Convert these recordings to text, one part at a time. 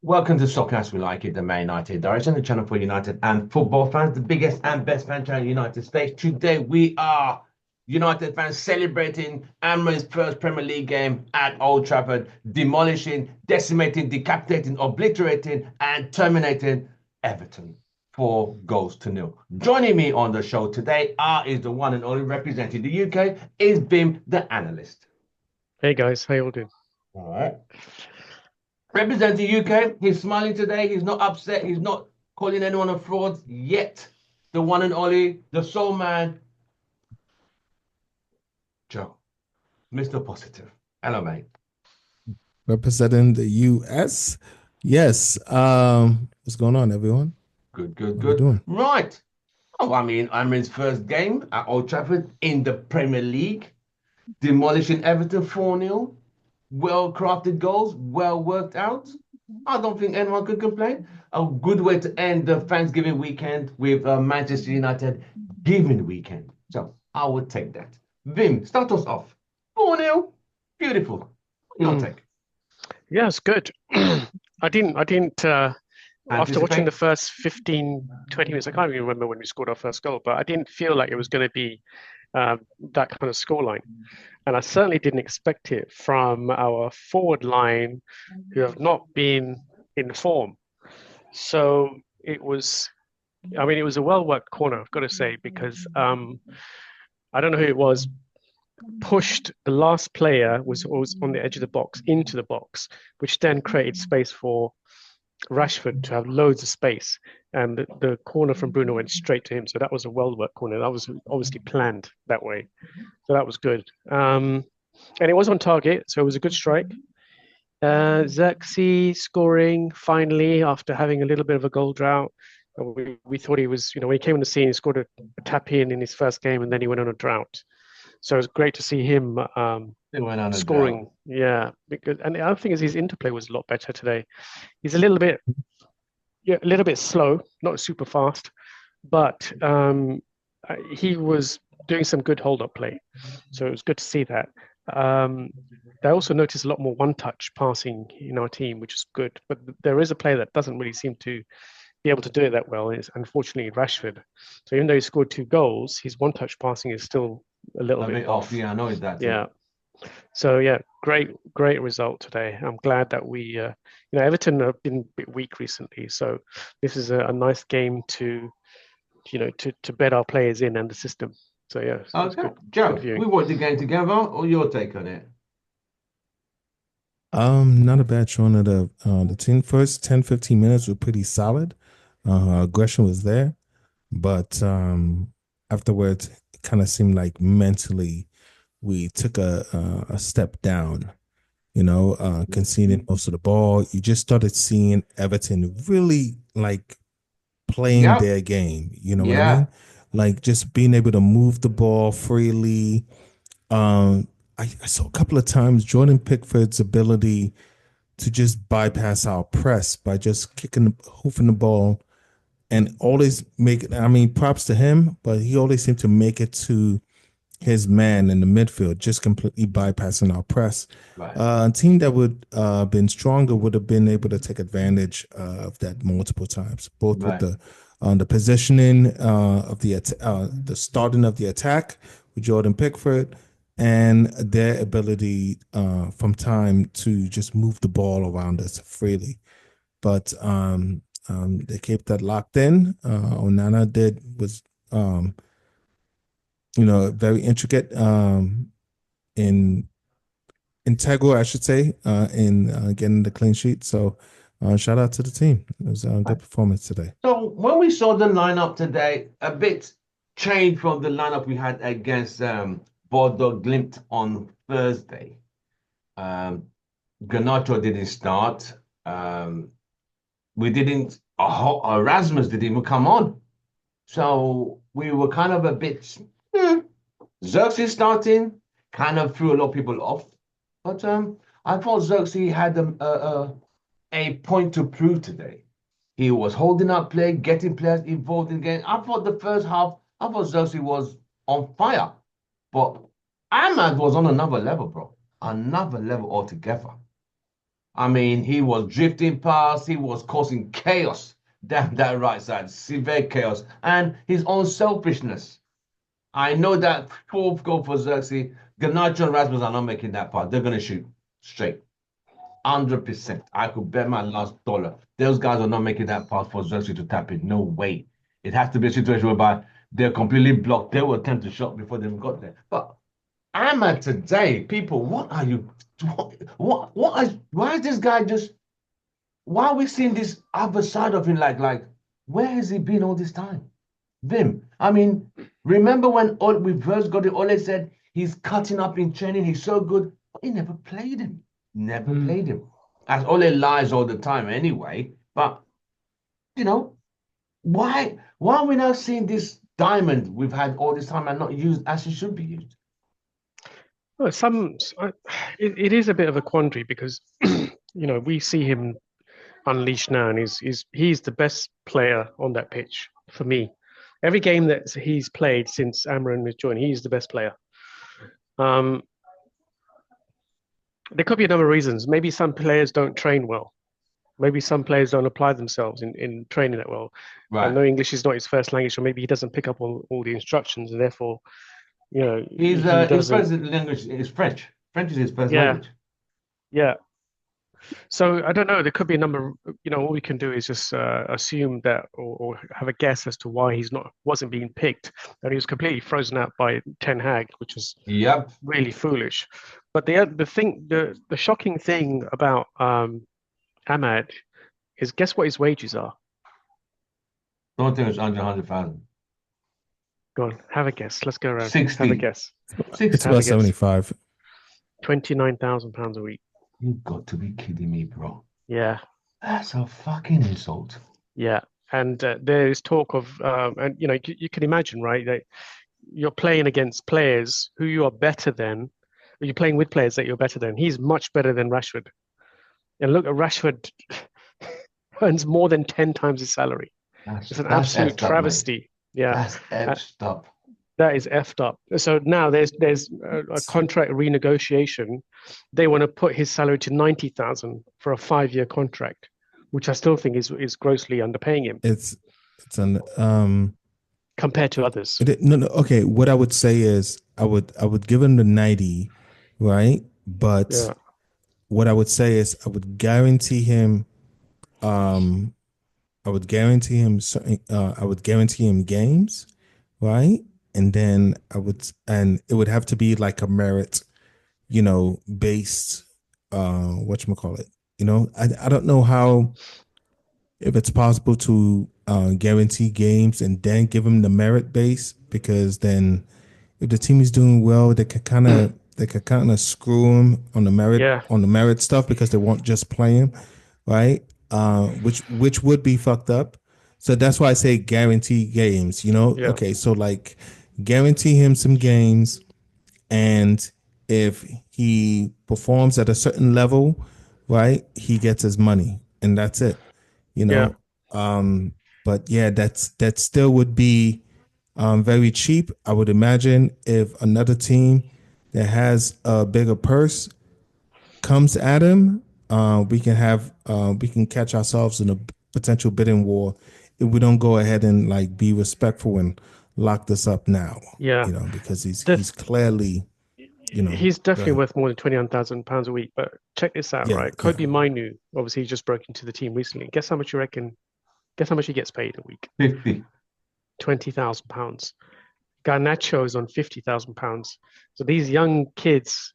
Welcome to Soccer as We Like It, the Man United Direction, the channel for United and football fans, the biggest and best fan channel in the United States. Today we are United fans celebrating Amoring's first Premier League game at Old Trafford, demolishing, decimating, decapitating, obliterating, and terminating Everton. 4 goals to nil. Joining me on the show today is the one and only representing the UK, is Bim, the analyst. Hey guys, how you all doing? All right. Represents the UK. He's smiling today. He's not upset. He's not calling anyone a fraud yet. The one and only, the soul man, Joe, Mr. Positive. Hello, mate. Representing the US. Yes. What's going on, everyone? Good, good, How we good. doing? Right. Oh, I mean, Imran's first game at Old Trafford in the Premier League, demolishing Everton 4-0. Well-crafted goals, well worked out. I don't think anyone could complain. A good way to end the Thanksgiving weekend with Manchester United giving weekend. So I would take that. Vim, start us off. 4-0. Beautiful. Your Mm, take. yeah, it's good. I didn't after watching the Anticipate? first 15, 20 minutes, I can't even remember when we scored our first goal, but I didn't feel like it was going to be that kind of scoreline. And I certainly didn't expect it from our forward line who have not been in form. So it was, I mean, it was a well-worked corner, I've got to say, because I don't know who it was, pushed the last player was on the edge of the box into the box, which then created space for Rashford to have loads of space. And the corner from Bruno went straight to him. So that was a well worked corner. That was obviously planned that way. So that was good. And it was on target. So it was a good strike. Xerxes scoring finally after having a little bit of a goal drought. We thought he was, when he came on the scene, he scored a tap in his first game and then he went on a drought. So it was great to see him It went on a drought. scoring. Yeah, because and the other thing is his interplay was a lot better today. He's a little bit, yeah, a little bit slow, not super fast, but he was doing some good hold-up play. So it was good to see that. Um, I also noticed a lot more one-touch passing in our team, which is good. But there is a player that doesn't really seem to be able to do it that well. Is unfortunately Rashford. So even though he scored 2 goals, his one-touch passing is still a little A bit bit off. off. Yeah, I know that. Yeah. Yeah. So yeah, great result today. I'm glad that Everton have been a bit weak recently. So this is a nice game to bet our players in and the system. So yeah, it's Okay. good Joe, viewing. we watched the game together, or your take on it? Not a bad showing of the team. First 10, 15 minutes were pretty solid. Aggression was there, but afterwards it kind of seemed like mentally we took a step down. Conceding most of the ball. You just started seeing Everton really like playing Yep. their game. You know what I Yeah. mean? Like just being able to move the ball freely. I saw a couple of times Jordan Pickford's ability to just bypass our press by just hoofing the ball and always make it. I mean, props to him, but he always seemed to make it to his man in the midfield, just completely bypassing our press. Right. A team that would been stronger would have been able to take advantage of that multiple times, both with Right. the positioning of the starting of the attack with Jordan Pickford and their ability from time to just move the ball around us freely. But they kept that locked in. Onana did was very intricate in integral, I should say, in getting the clean sheet. So shout out to the team. It was a good performance today. So when we saw the lineup today, a bit changed from the lineup we had against Bordeaux Glimt on Thursday. Um, Garnacho didn't start. We didn't. Erasmus didn't even come on. So we were kind of a bit. Xerxes starting kind of threw a lot of people off. But I thought Xerxes had a point to prove today. He was holding up play, getting players involved in the game. I thought the first half, I thought Chelsea was on fire. But Ahmad was on another level, bro. Another level altogether. I mean, he was drifting past, he was causing chaos down that right side, severe chaos, and his own selfishness. I know that fourth goal for Xerxes, Garnacho and Rasmus are not making that pass. They're going to shoot straight. 100%. I could bet my last dollar. Those guys are not making that pass for Xerxes to tap it. No way. It has to be a situation whereby they're completely blocked. They will attempt to shot before they even got there. But Ahmad today, people, what are you? Why is this guy just? Why are we seeing this other side of him? Where has he been all this time? Vim. I mean, remember when we first got it, Ole said he's cutting up in training, he's so good, but he never played him. Never played him. As Ole lies all the time anyway. But why are we now seeing this diamond we've had all this time and not used as it should be used? Well, it is a bit of a quandary because we see him unleashed now, and he's the best player on that pitch for me. Every game that he's played since Amorim has joined, he's the best player. There could be a number of reasons. Maybe some players don't train well. Maybe some players don't apply themselves in training that well. Right. I know English is not his first language, or maybe he doesn't pick up all the instructions, and therefore, his first language is French. French is his first language. Yeah. So I don't know. There could be a number. All we can do is just assume that, or have a guess as to why wasn't being picked, and he was completely frozen out by Ten Hag, which was really foolish. But the shocking thing about Ahmad is, guess what his wages are? Don't think it's under 100,000. Go on, have a guess. Let's go around. 60. Have a guess. It's about 75. £29,000 a week. You've got to be kidding me, bro. Yeah. That's a fucking insult. Yeah. And there is talk of, and you can imagine, right, that you're playing against players who you are better than, or you're playing with players that you're better than. He's much better than Rashford. And look, Rashford earns more than 10 times his salary. It's an absolute travesty. Yeah. That's effed up. That is effed up. So now there's a contract renegotiation. They want to put his salary to 90,000 for a 5-year contract, which I still think is grossly underpaying him. It's an compared to others. No. Okay, what I would say is I would give him the 90, right? But what I would say is I would guarantee him games, right? And then and it would have to be like a merit, based, whatchamacallit. I don't know if it's possible to guarantee games and then give him the merit base, because then if the team is doing well, they could kind of screw him on the merit stuff, because they won't just play him, right? Which would be fucked up. So that's why I say guarantee games, Okay, so like guarantee him some games, and if he performs at a certain level, right, he gets his money, and that's it, But yeah, that still would be very cheap. I would imagine if another team that has a bigger purse comes at him, we can catch ourselves in a potential bidding war if we don't go ahead and like be respectful and lock this up now. Yeah, because he's clearly, he's definitely worth more than £21,000 a week. But check this out, right? Kobe Mainu, obviously, he just broke into the team recently. Guess how much you reckon? Guess how much he gets paid a week? 50. £20,000. Garnacho is on £50,000. So these young kids,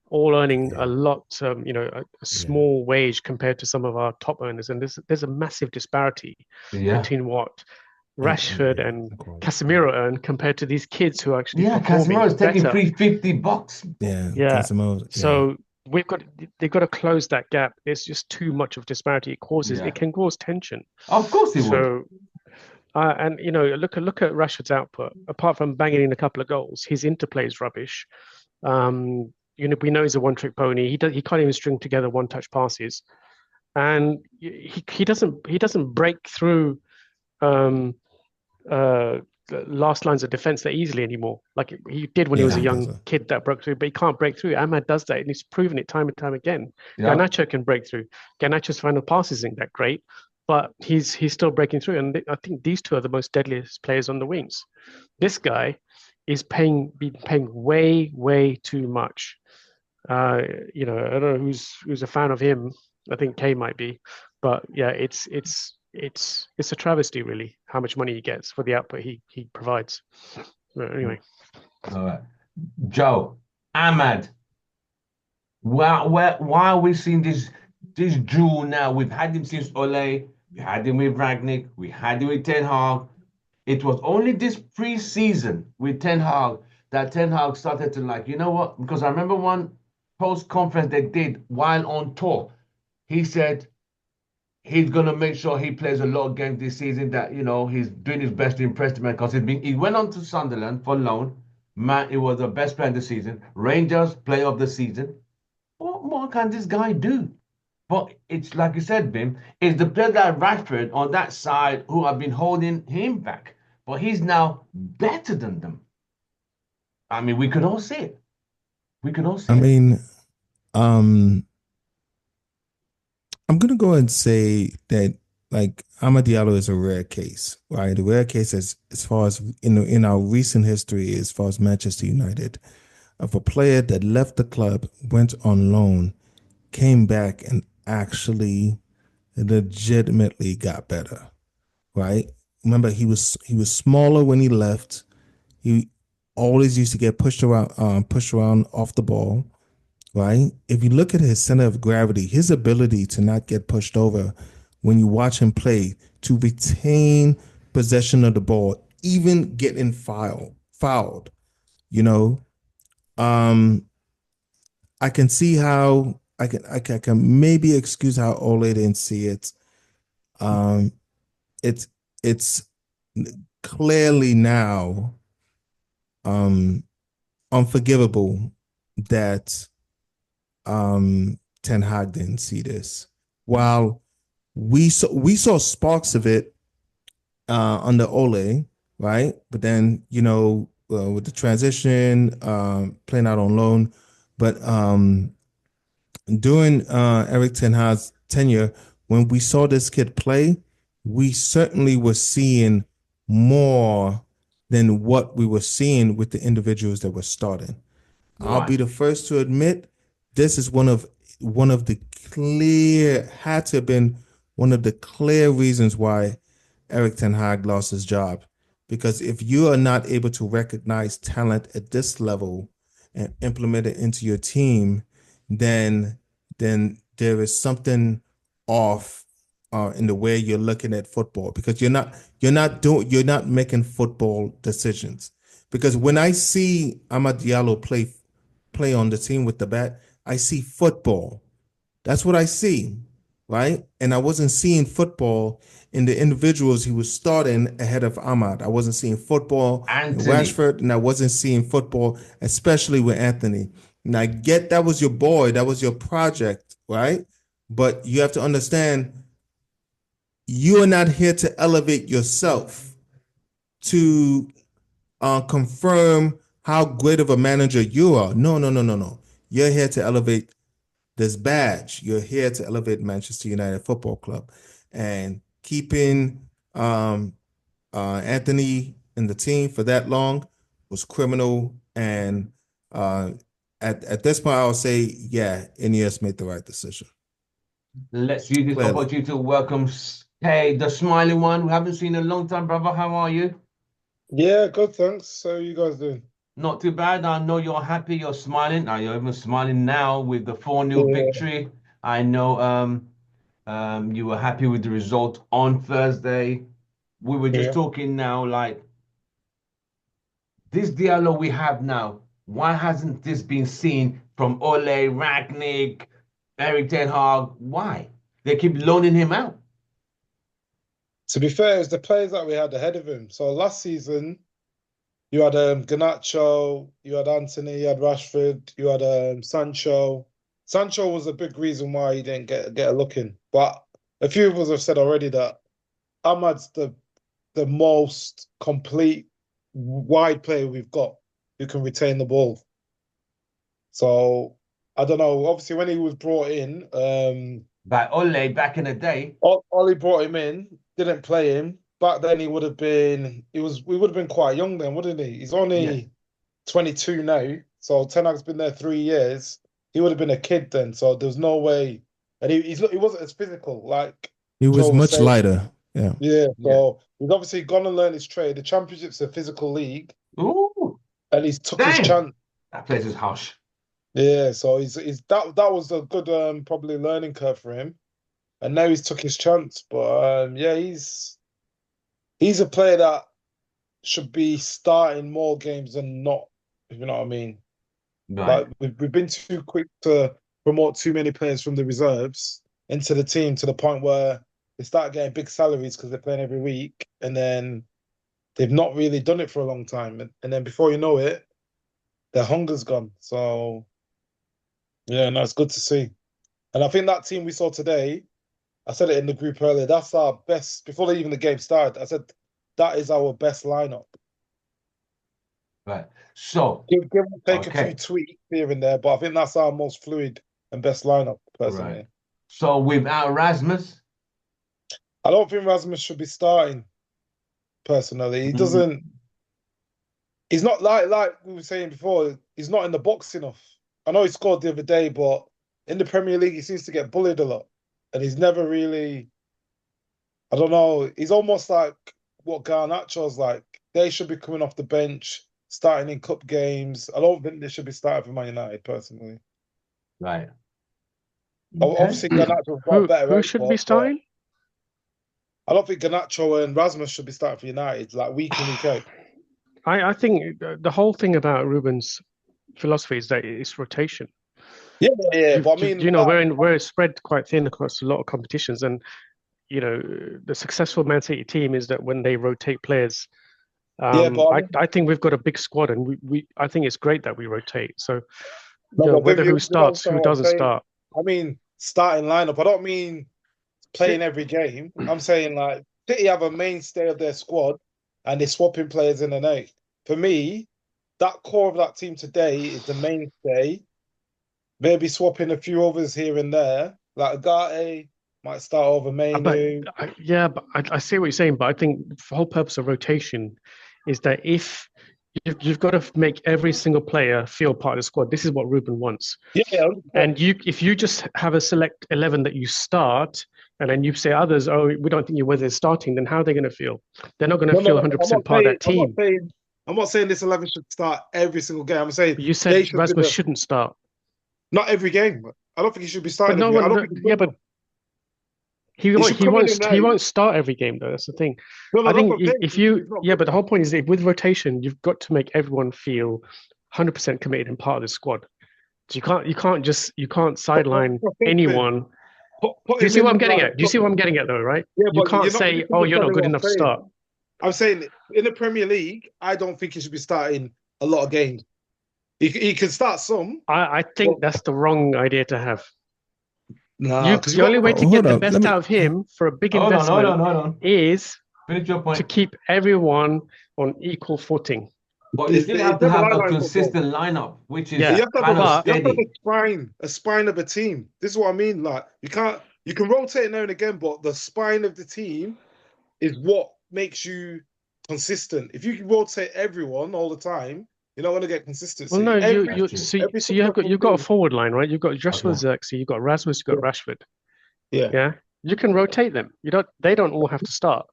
all earning a lot, a small wage compared to some of our top earners, and there's a massive disparity between what Rashford and Casemiro earn compared to these kids who are actually Casemiro's taking $350. Casemiro. So they've got to close that gap. There's just too much of disparity. It can cause tension. Of course it would. And look at Rashford's output. Apart from banging in a couple of goals, his interplay is rubbish. We know he's a one-trick pony. He can't even string together one-touch passes, and he doesn't break through last lines of defense that easily anymore. Like he did when he was Yeah, a he young doesn't. kid that broke through, but he can't break through. Ahmad does that, and he's proven it time and time again. Yeah. Garnacho can break through. Garnacho's final pass isn't that great, but he's still breaking through. And I think these two are the most deadliest players on the wings. This guy is been paying way too much. You know, I don't know who's a fan of him. I think Kay might be, but yeah, it's a travesty really how much money he gets for the output he provides. But anyway, All right. Joe, Ahmad, why are we seeing this jewel now? We've had him since Ole, we had him with Ragnick, we had him with Ten Hag. It was only this pre-season with Ten Hag that Ten Hag started to like, you know what? Because I remember one post conference they did while on tour. He said he's gonna make sure he plays a lot of games this season. That he's doing his best to impress the man because he went on to Sunderland for loan. Man, it was the best player of the season. Rangers player of the season. What more can this guy do? But it's like you said, Bim, it's the player that Rashford on that side who have been holding him back. But he's now better than them. I mean, we could all see it. We could all see I it. mean, um, I'm gonna go and say that like Amad Diallo is a rare case, right? A rare case as far as in our recent history, as far as Manchester United, of a player that left the club, went on loan, came back, and actually legitimately got better, right? Remember, he was smaller when he left. He always used to get pushed around off the ball, right? If you look at his center of gravity, his ability to not get pushed over when you watch him play, to retain possession of the ball, even getting fouled, you know, um, I can see how I can maybe excuse how Ole didn't see it. Um, it's it's clearly now um unforgivable that Ten Hag didn't see this. While we saw sparks of it under Ole, right? But then with the transition, playing out on loan, but during Eric Ten Hag's tenure, when we saw this kid play, we certainly were seeing more than what we were seeing with the individuals that were starting. I'll Right. be the first to admit this is one of the clear had to have been one of the clear reasons why Eric Ten Hag lost his job. Because if you are not able to recognize talent at this level and implement it into your team, then then there is something off in the way you're looking at football because you're not making football decisions. Because when I see Amad Diallo play on the team with the bat, I see football. That's what I see, right? And I wasn't seeing football in the individuals he was starting ahead of Ahmad. I wasn't seeing football in Anthony. Rashford, and I wasn't seeing football, especially with Anthony. And I get that was your boy, that was your project, right? But you have to understand, you are not here to elevate yourself to confirm how great of a manager you are. No, no, no, no, no. You're here to elevate this badge. You're here to elevate Manchester United Football Club, and keeping Anthony in the team for that long was criminal. And uh, at this point, I'll say, yeah, Ineos made the right decision. Let's use this Clearly. opportunity to welcome Hey, the smiling one. We haven't seen in a long time, brother. How are you? Yeah, good, thanks. How you guys doing? Not too bad. I know you're happy. You're smiling. Now you're even smiling now with the 4-0 Yeah, victory. I know you were happy with the result on Thursday. We were just yeah. talking now, like this Diallo we have now. Why hasn't this been seen from Ole, Ragnick, Eric Ten Hag? Why? They keep loaning him out. To be fair, it's the players that we had ahead of him. So last season, you had Garnacho, you had Anthony, you had Rashford, you had Sancho. Sancho was a big reason why he didn't get a look in. But a few of us have said already that Ahmad's the most complete wide player we've got who can retain the ball. So I don't know. Obviously, when he was brought in, By Ole back in the day. Ollie brought him in, didn't play him. Back then, we would have been quite young then, wouldn't he? He's only 22 now. So Ten Hag's been there 3 years. He would have been a kid then. So there's no way. And he wasn't as physical like He was Joe much saying. lighter. Yeah. Yeah. So he's obviously gone and learned his trade. The Championship's a physical league, Ooh, and he's took his damn. chance. That place is harsh. Yeah. So he's that was a good probably learning curve for him, and now he's took his chance. But yeah, he's a player that should be starting more games than not. If you know what I mean. Right. Like we've been too quick to promote too many players from the reserves into the team to the point where they start getting big salaries because they're playing every week, and then they've not really done it for a long time, and then before you know it, their hunger's gone. So yeah, no, it's good to see. And I think that team we saw today, I said it in the group earlier, that's our best, before even the game started, I said that is our best lineup. Right. So Give or take a okay. few tweaks here and there, but I think that's our most fluid and best lineup, personally. Right. So without Rasmus, I don't think Rasmus should be starting, personally. He doesn't. He's not like we were saying before. He's not in the box enough. I know he scored the other day, but in the Premier League, he seems to get bullied a lot, and he's never really. I don't know. He's almost like what Garnacho's like. They should be coming off the bench, starting in cup games. I don't think they should be starting for Man United, personally. right. Obviously, Garnacho's got better. Who should be starting? I don't think Garnacho and Rasmus should be starting for United, like week in, week out. I think the whole thing about Ruben's philosophy is that it's rotation. Yeah. But I mean, we're spread quite thin across a lot of competitions, and the successful Man City team is that when they rotate players. I think we've got a big squad, and I think it's great that we rotate. So whether who starts, who doesn't start. I mean, starting lineup. I don't mean playing every game. I'm saying like City have a mainstay of their squad, and they're swapping players in and out. For me, that core of that team today is the mainstay. Maybe swapping a few others here and there, like Agate might start over Mainu. But I see what you're saying, but I think the whole purpose of rotation is that if you've got to make every single player feel part of the squad. This is what Ruben wants. Yeah. And if you just have a select 11 that you start, and then you say others, oh, we don't think you're worth it starting, then how are they going to feel? They're not going to feel 100% part of that team. I'm not saying this 11 should start every single game. I'm saying you said Rasmus shouldn't start. Not every game. I don't think he should be starting. But he won't start every game though. That's the thing. I think but the whole point is that with rotation, you've got to make everyone feel 100% committed and part of the squad. So you can't sideline anyone. Do you see what I'm getting at? Do you see what I'm getting at though, right? Yeah, you can't say, oh, you're not good enough to start. I'm saying in the Premier League, I don't think he should be starting a lot of games. He can start some. I think that's the wrong idea to have. No, the only way to get the best out of him for a big investment is to keep everyone on equal footing. But you still have to have a consistent lineup, which is you have to kind of steady. You have to have a spine of a team. This is what I mean. Like you can rotate now and again, but the spine of the team is what makes you consistent. If you can rotate everyone all the time, you're not going to get consistency. Well, no, you've got a forward line, right? You've got Joshua Zirkzee, you've got Rasmus, you've got Rashford. Yeah. You can rotate them. They don't all have to start.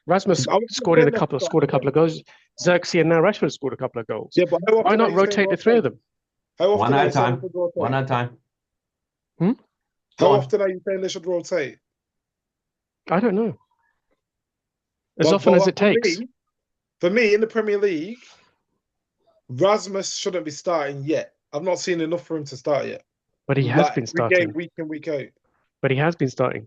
Rasmus scored a couple of goals. Zirkzee and now Rashford scored a couple of goals. Yeah, but why not rotate the three of them? One at a time. One at a time. How often are you saying they should rotate? I don't know. As often as it takes. For me, in the Premier League, Rasmus shouldn't be starting yet. I've not seen enough for him to start yet. But he has been starting. Week in, week out. But he has been starting.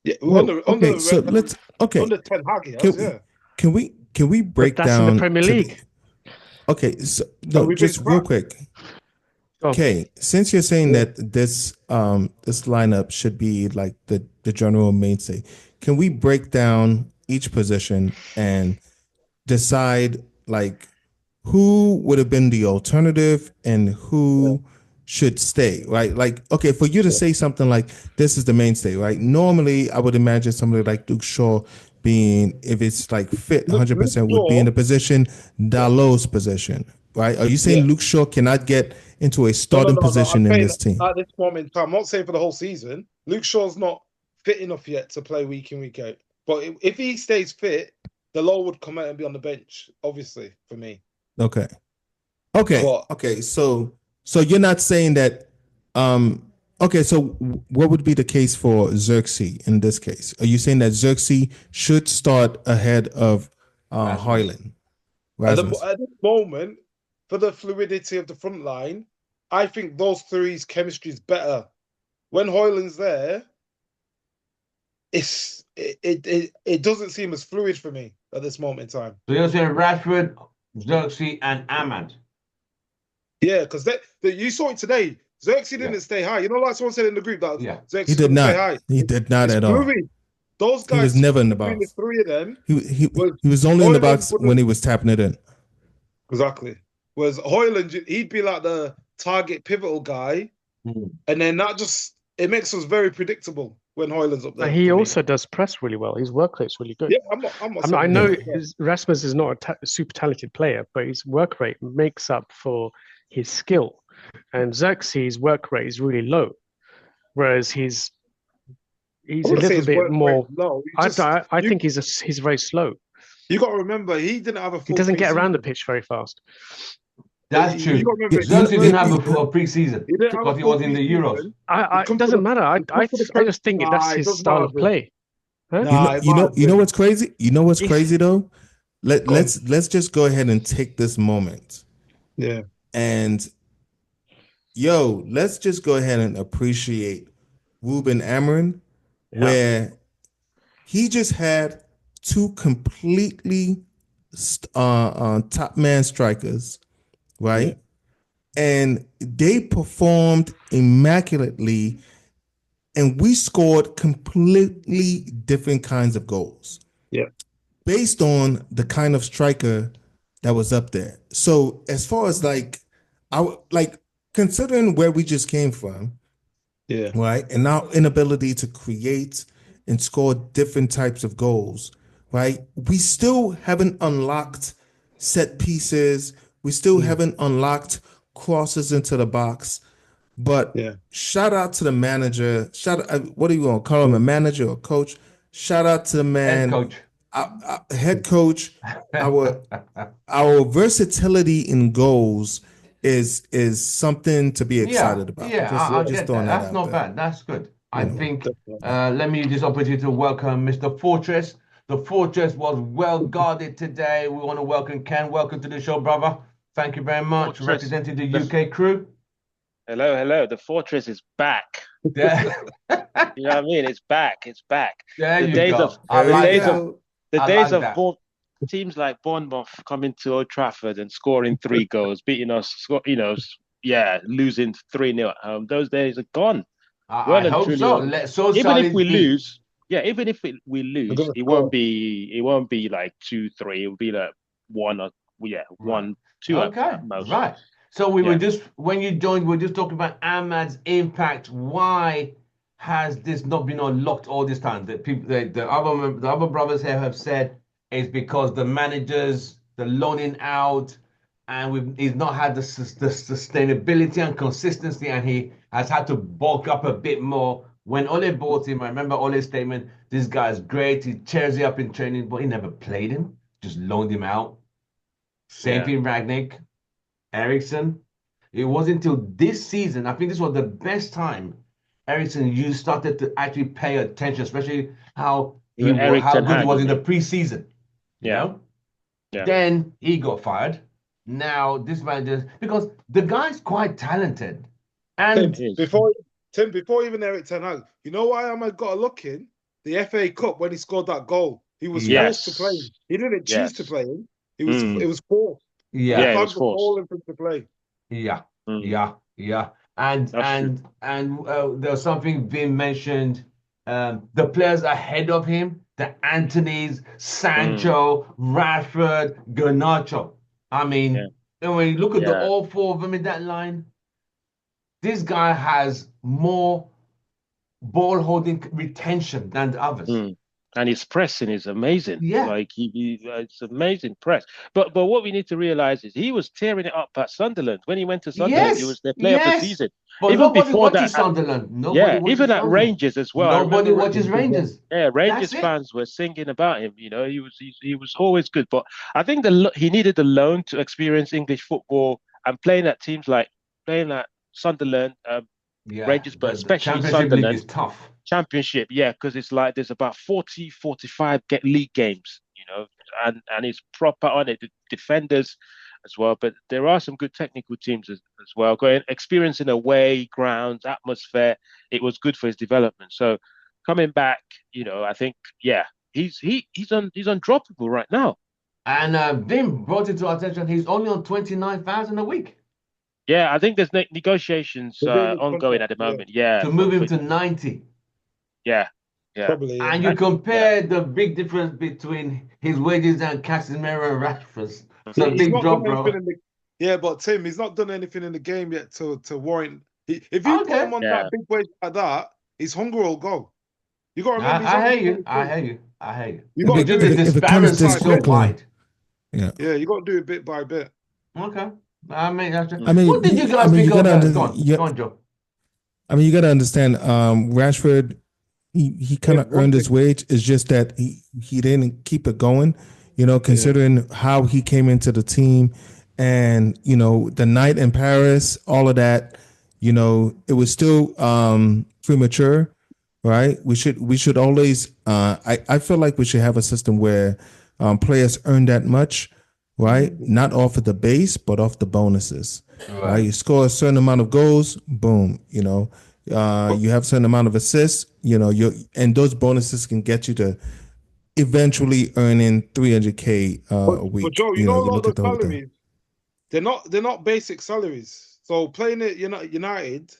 Yeah, under Ten Hag, Can we break down? That's in the Premier League. Just real quick. Okay, since you're saying that this lineup should be like the general mainstay, can we break down each position and decide Like, who would have been the alternative and who should stay, right? Like, okay, for you to say something like this is the mainstay, right? Normally, I would imagine somebody like Luke Shaw being, if it's like fit Luke 100%, would be in Shaw, the position, Dalot's position, right? Are you saying yeah. Luke Shaw cannot get into a No, no, starting no, no. I'm position in saying this team? at this moment in time, I'm not saying for the whole season. Luke Shaw's not fit enough yet to play week in, week out. But if he stays fit, the low would come out and be on the bench, obviously, for me. Okay. Okay. But Okay. So you're not saying that okay, so what would be the case for Xerxes in this case? Are you saying that Xerxes should start ahead of Rasmus. Hoyland? at Rasmus. this moment, for the fluidity of the front line, I think those three's chemistry is better. When Hoyland's there, it doesn't seem as fluid for me at this moment in time. So you're saying Rashford, Xerxes, and Ahmad. Yeah, because you saw it today. Xerxes didn't Yeah. stay high. You know, like someone said in the group that Yeah. Xerxes He did didn't stay not. high. He did not It's at all. fluid. Those He was guys, never in the between the box. three of them, He was only in the Hoyland box wouldn't- when he was tapping it in. exactly. Whereas Hoyland, he'd be like the target pivotal guy, and then it makes us very predictable when Hoyland's up there. And he for me. also does press really well. His work rate's really good. Yeah, I'm not I saying know that. Rasmus is not a super talented player, but his work rate makes up for his skill. And Xerxes' work rate is really low, whereas he's I a wouldn't say little his bit work rate more. low. I think he's very slow. You got to remember, he didn't have a full He doesn't get around the preseason. pitch very fast. That's You true. got to remember, Xerxes didn't have he- a preseason he didn't have because a he full was in the Euros. preseason. It Come to doesn't the- matter. come to the I just think Nah, that's it his doesn't style matter, of bro. play. Huh? Nah, You know what's crazy? You know what's If- crazy though? Go on. Let's just go ahead and take this moment Yeah. and let's just go ahead and appreciate Ruben Amorin, Yeah. where he just had two completely top man strikers, right? And they performed immaculately, and we scored completely different kinds of goals. Yeah. Based on the kind of striker that was up there. So as far as considering where we just came from, Yeah. right, and our inability to create and score different types of goals, right, we still haven't unlocked set pieces. We still haven't unlocked crosses into the box. But shout out to the manager. What do you want to call him, a manager or coach? Shout out to the man, Head coach. head coach. Our versatility in goals is something to be excited about. Yeah, I just get throwing that. that That's out not there. bad. That's good. I think let me use this opportunity to welcome Mr. Fortress. The Fortress was well guarded today. We want to welcome Ken. Welcome to the show, brother. Thank you very much for Fortress. representing the UK crew. Hello. The Fortress is back. Yeah. You know what I mean? It's back. It's back. There The you days go. of I the like days that. of the I days like of that. teams like Bournemouth coming to Old Trafford and scoring 3 goals, beating us, losing 3-0 at home. Those days are gone. I hope so. Even if we be. lose, even if we lose, it won't be like 2-3. It will be like 1 or 1-2 at most. Right. So we were just, when you joined, we were just talking about Ahmad's impact. Why has this not been unlocked all this time? The other brothers here have said it's because the managers, the loaning out, and he's not had the sustainability and consistency, and he has had to bulk up a bit more. When Ole bought him, I remember Ole's statement, this guy's great, he cheers you up in training, but he never played him, just loaned him out. Same thing, Ragnick. Ericsson. It wasn't until this season, I think this was the best time Ericsson, you started to actually pay attention, especially how good he was in the preseason. You know? Yeah. Then he got fired. Now this manager, because the guy's quite talented. And before even Eric Ten Hag, you know why Ahmad got a look in? The FA Cup when he scored that goal. He was forced to play him. He didn't choose to play him. It was forced. Yeah, it was forced. For him to play. Yeah. And there was something being mentioned. The players ahead of him, the Anthony's, Sancho, Rashford, Garnacho. I mean, Yeah. and when you look at Yeah. all four of them in that line, this guy has more ball holding retention than the others. Mm. And his pressing is amazing. Yeah. Like it's amazing press. But what we need to realize is he was tearing it up at Sunderland. When he went to Sunderland, he Yes, was their player of the yes. season. But Even nobody before watches that, Sunderland. Nobody yeah, watches even at Sunderland. Rangers as well. I Nobody remember watches Rangers. Yeah, Rangers That's it. fans were singing about him. You know, he was always good. But I think he needed the loan to experience English football and playing at Sunderland, Yeah, Rangers, but the especially Championship League Sunderland. is tough. Championship, yeah, because it's like there's about 40, 45 league games, you know, and it's proper on it, the defenders as well. But there are some good technical teams as well. Going experiencing away grounds, atmosphere, it was good for his development. So coming back, you know, I think, yeah, he's undroppable right now. And Vim brought it to our attention. He's only on 29,000 a week. Yeah, I think there's negotiations ongoing at the moment. Yeah, To move him to 90. Yeah. Probably. Yeah. And you compare the big difference between his wages and Casemiro and Rashford's. It's a He's big not drop, done bro. anything in yeah, but Tim, he's not done anything in the game yet to warrant. If you put him on that big wage like that, his hunger will go. You got to remember. I hear you. I hear you. I hear you. You got to do the it. disparity is so wide. Yeah. Yeah, you got to do it bit by bit. Okay. I mean, what did you guys pick up? Go on, Joe. I mean, you got to understand, Rashford, he kind of earned his wage. It's just that he didn't keep it going, you know, considering how he came into the team and, you know, the night in Paris, all of that, you know, it was still premature, right? We should always, I feel like we should have a system where players earn that much, right? Not off of the base, but off the bonuses, right? You score a certain amount of goals, boom, you know, you have a certain amount of assists, you know, and those bonuses can get you to eventually earning 300K a week. But Joe, you know a lot of the salaries, they're not basic salaries. So playing at United,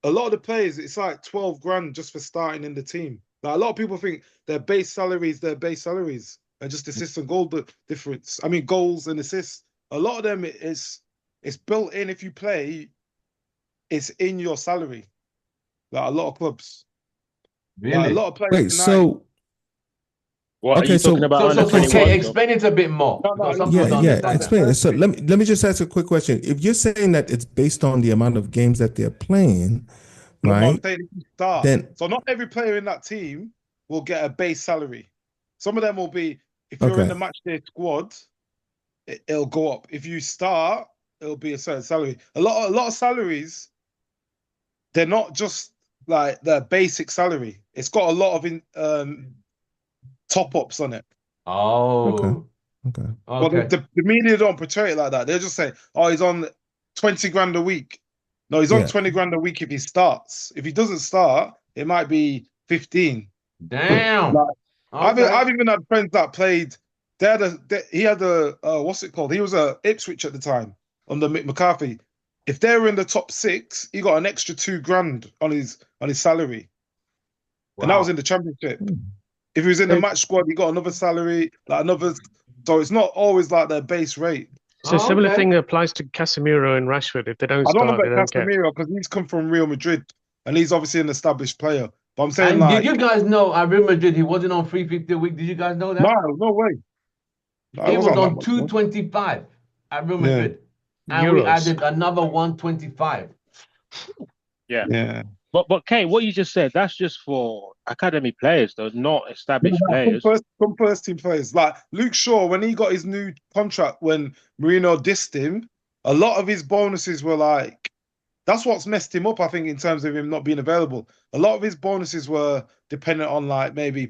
a lot of the players, it's like 12 grand just for starting in the team. Like a lot of people think their base salaries, and just assists and goal difference. I mean, goals and assists. A lot of them it's built in. If you play, it's in your salary. Like a lot of clubs. Really? Like a lot of players. Wait, so what are you talking about? Explain it a bit more. Explain it. So let me just ask a quick question. If you're saying that it's based on the amount of games that they're playing, right? Then so not every player in that team will get a base salary. Some of them will be, if you're in the match day squad, it'll go up. If you start, it'll be a certain salary. A lot of salaries, they're not just like their basic salary. It's got a lot of top ups on it. Oh, okay. Well, the media don't portray it like that. They'll just say, "Oh, he's on 20 grand a week." No, he's on 20 grand a week if he starts. If he doesn't start, it might be 15. Damn. I've even had friends that played. He had a what's it called? He was a Ipswich at the time under Mick McCarthy. If they were in the top 6, he got an extra 2 grand on his salary, and that was in the Championship. If he was in the match squad, he got another salary, like another. So it's not always like their base rate. So similar thing applies to Casemiro and Rashford. If they don't start, I don't know about Casemiro because he's come from Real Madrid and he's obviously an established player. But I'm saying, did you guys know at Real Madrid he wasn't on 350 a week? Did you guys know that? No way. He was on 225 at Real Madrid, and we added another 125. Yeah. But Kane, what you just said, that's just for academy players, though, not established players. Some first team players. Like Luke Shaw, when he got his new contract, when Mourinho dissed him, a lot of his bonuses were like, that's what's messed him up, I think, in terms of him not being available. A lot of his bonuses were dependent on like maybe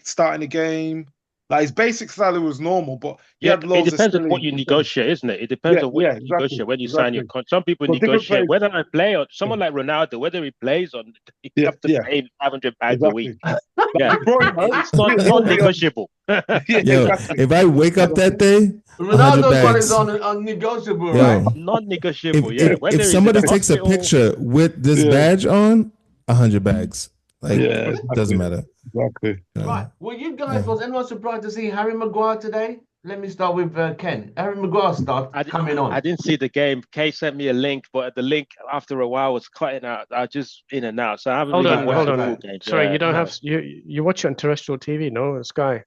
starting a game. Like his basic salary was normal, but he had loads it depends on what you negotiate, isn't it? It depends on what you negotiate when you sign your contract. Some people negotiate whether I play or someone like Ronaldo, whether he plays or you have to pay 500 pounds a week. It's not negotiable. If I wake up that day, Ronaldo's one is unnegotiable, right? Non-negotiable. If somebody takes a picture with this badge on, 100 bags. Like it doesn't matter. Exactly. Right. Well, you guys, was anyone surprised to see Harry Maguire today? let me start with Ken. Harry Maguire start coming on. I didn't see the game. Kay sent me a link, but the link after a while was cutting out. I just in and out, so I haven't really watched the full game. Sorry, you don't have you watch it on terrestrial TV, no? Sky.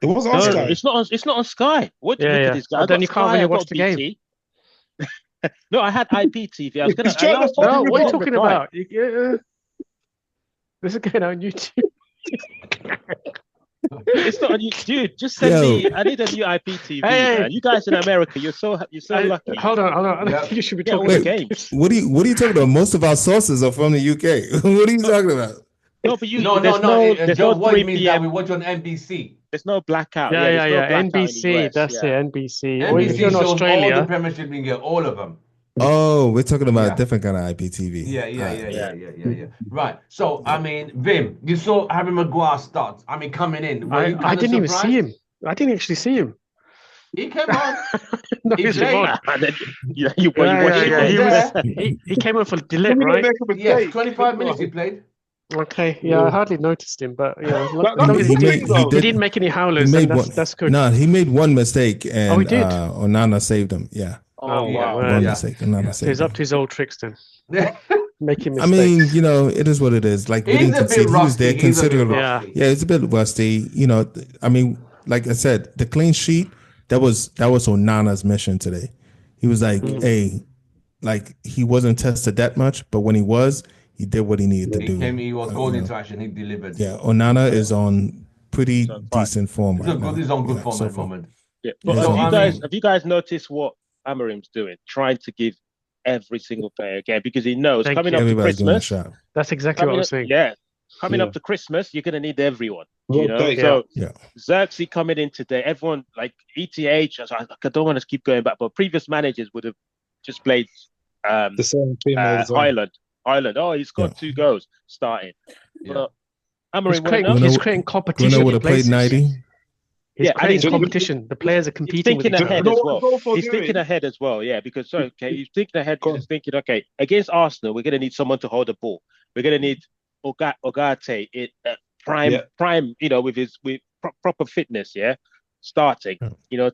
It was on Sky. It's not on. It's not on Sky. What? Look at this guy. Then you can't really watch the game. No, I had IPTV. I was gonna. No, what are you talking about? This is going on YouTube. It's not on YouTube. Dude, just send me. I need a new IPTV. Man. You guys in America, you're so lucky. Hold on. Yeah. You should be talking about games. What are you talking about? Most of our sources are from the UK. What are you talking about? No, but you. No. Joe, what it means that we watch on NBC. There's no blackout. Yeah. NBC. That's it. NBC. NBC or if you're in Australia, all the Premiership, we get all of them. Oh, we're talking about a different kind of IPTV. Yeah. Right. So, I mean, Vim, you saw Harry Maguire start. I mean, coming in. I didn't even see him. I didn't actually see him. He came on. No, he played. He came on for Delete, right? Yeah, 25 minutes he played. Okay, yeah, I hardly noticed him, but yeah, he didn't make any howlers. That's good. No, he made one mistake, and he did. Onana saved him. Yeah. Oh wow! One mistake. Onana saved him. He's up to his old tricks then. Making mistakes. I mean, it is what it is. Like we didn't concede. He was there considerably. Yeah, it's a bit rusty. I mean, like I said, the clean sheet that was Onana's mission today. He was like, hey, like he wasn't tested that much, but when he was. He did what he needed to do. He was gold into action. He delivered. Yeah, Onana is on pretty decent form right now. He's on good form at the moment. Yeah, but have you guys noticed what Amorim's doing? Trying to give every single player a game because he knows coming up to Christmas. That's exactly what I was saying. Yeah, coming up to Christmas, you're going to need everyone. So Xerxes coming in today, everyone like ETH. I don't want to keep going back, but previous managers would have just played the same team Ireland. Oh, he's got 2 goals starting. But Amorim he's creating competition. Bruno would have played 90. He's creating competition. The players are competing. He's thinking ahead as well. He's thinking ahead as well. Yeah, because he's thinking ahead. He's thinking, okay, against Arsenal, we're going to need someone to hold the ball. We're going to need Ogate prime. With proper fitness. Yeah, starting.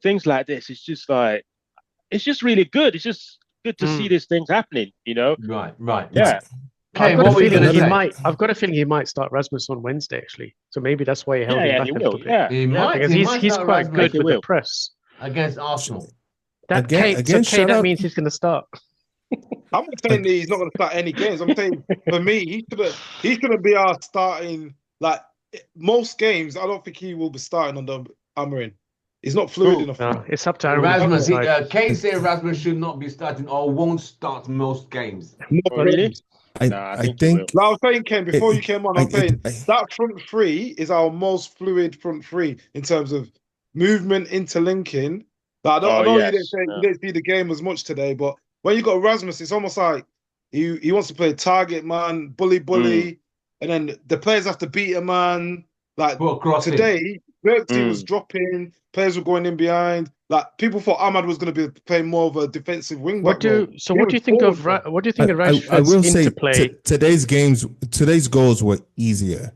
Things like this. It's just like it's just really good. It's just good to see these things happening, Right. Yeah. I've got a feeling he might start Rasmus on Wednesday, actually. So maybe that's why he held him back a little bit. Yeah, he might. Because he's quite good with the press. Against Arsenal. That means he's going to start. I'm not saying that he's not going to start any games. I'm saying, for me, he's going to be our starting, like, most games, I don't think he will be starting under Amorim. He's not fluid enough. No, it's up to Rasmus. Kane said Rasmus should not be starting or won't start most games. Really? I think. Like I was saying, Ken, before you came on, I'm saying that front three is our most fluid front three in terms of movement, interlinking. Like, I know you didn't see the game as much today, but when you got Rasmus, it's almost like he wants to play target man, bully, and then the players have to beat a man. Like today, Xerxes was dropping. Players were going in behind. Like people thought Ahmad was going to be playing more of a defensive wing back. What do you think of Rashford's interplay? Today's goals were easier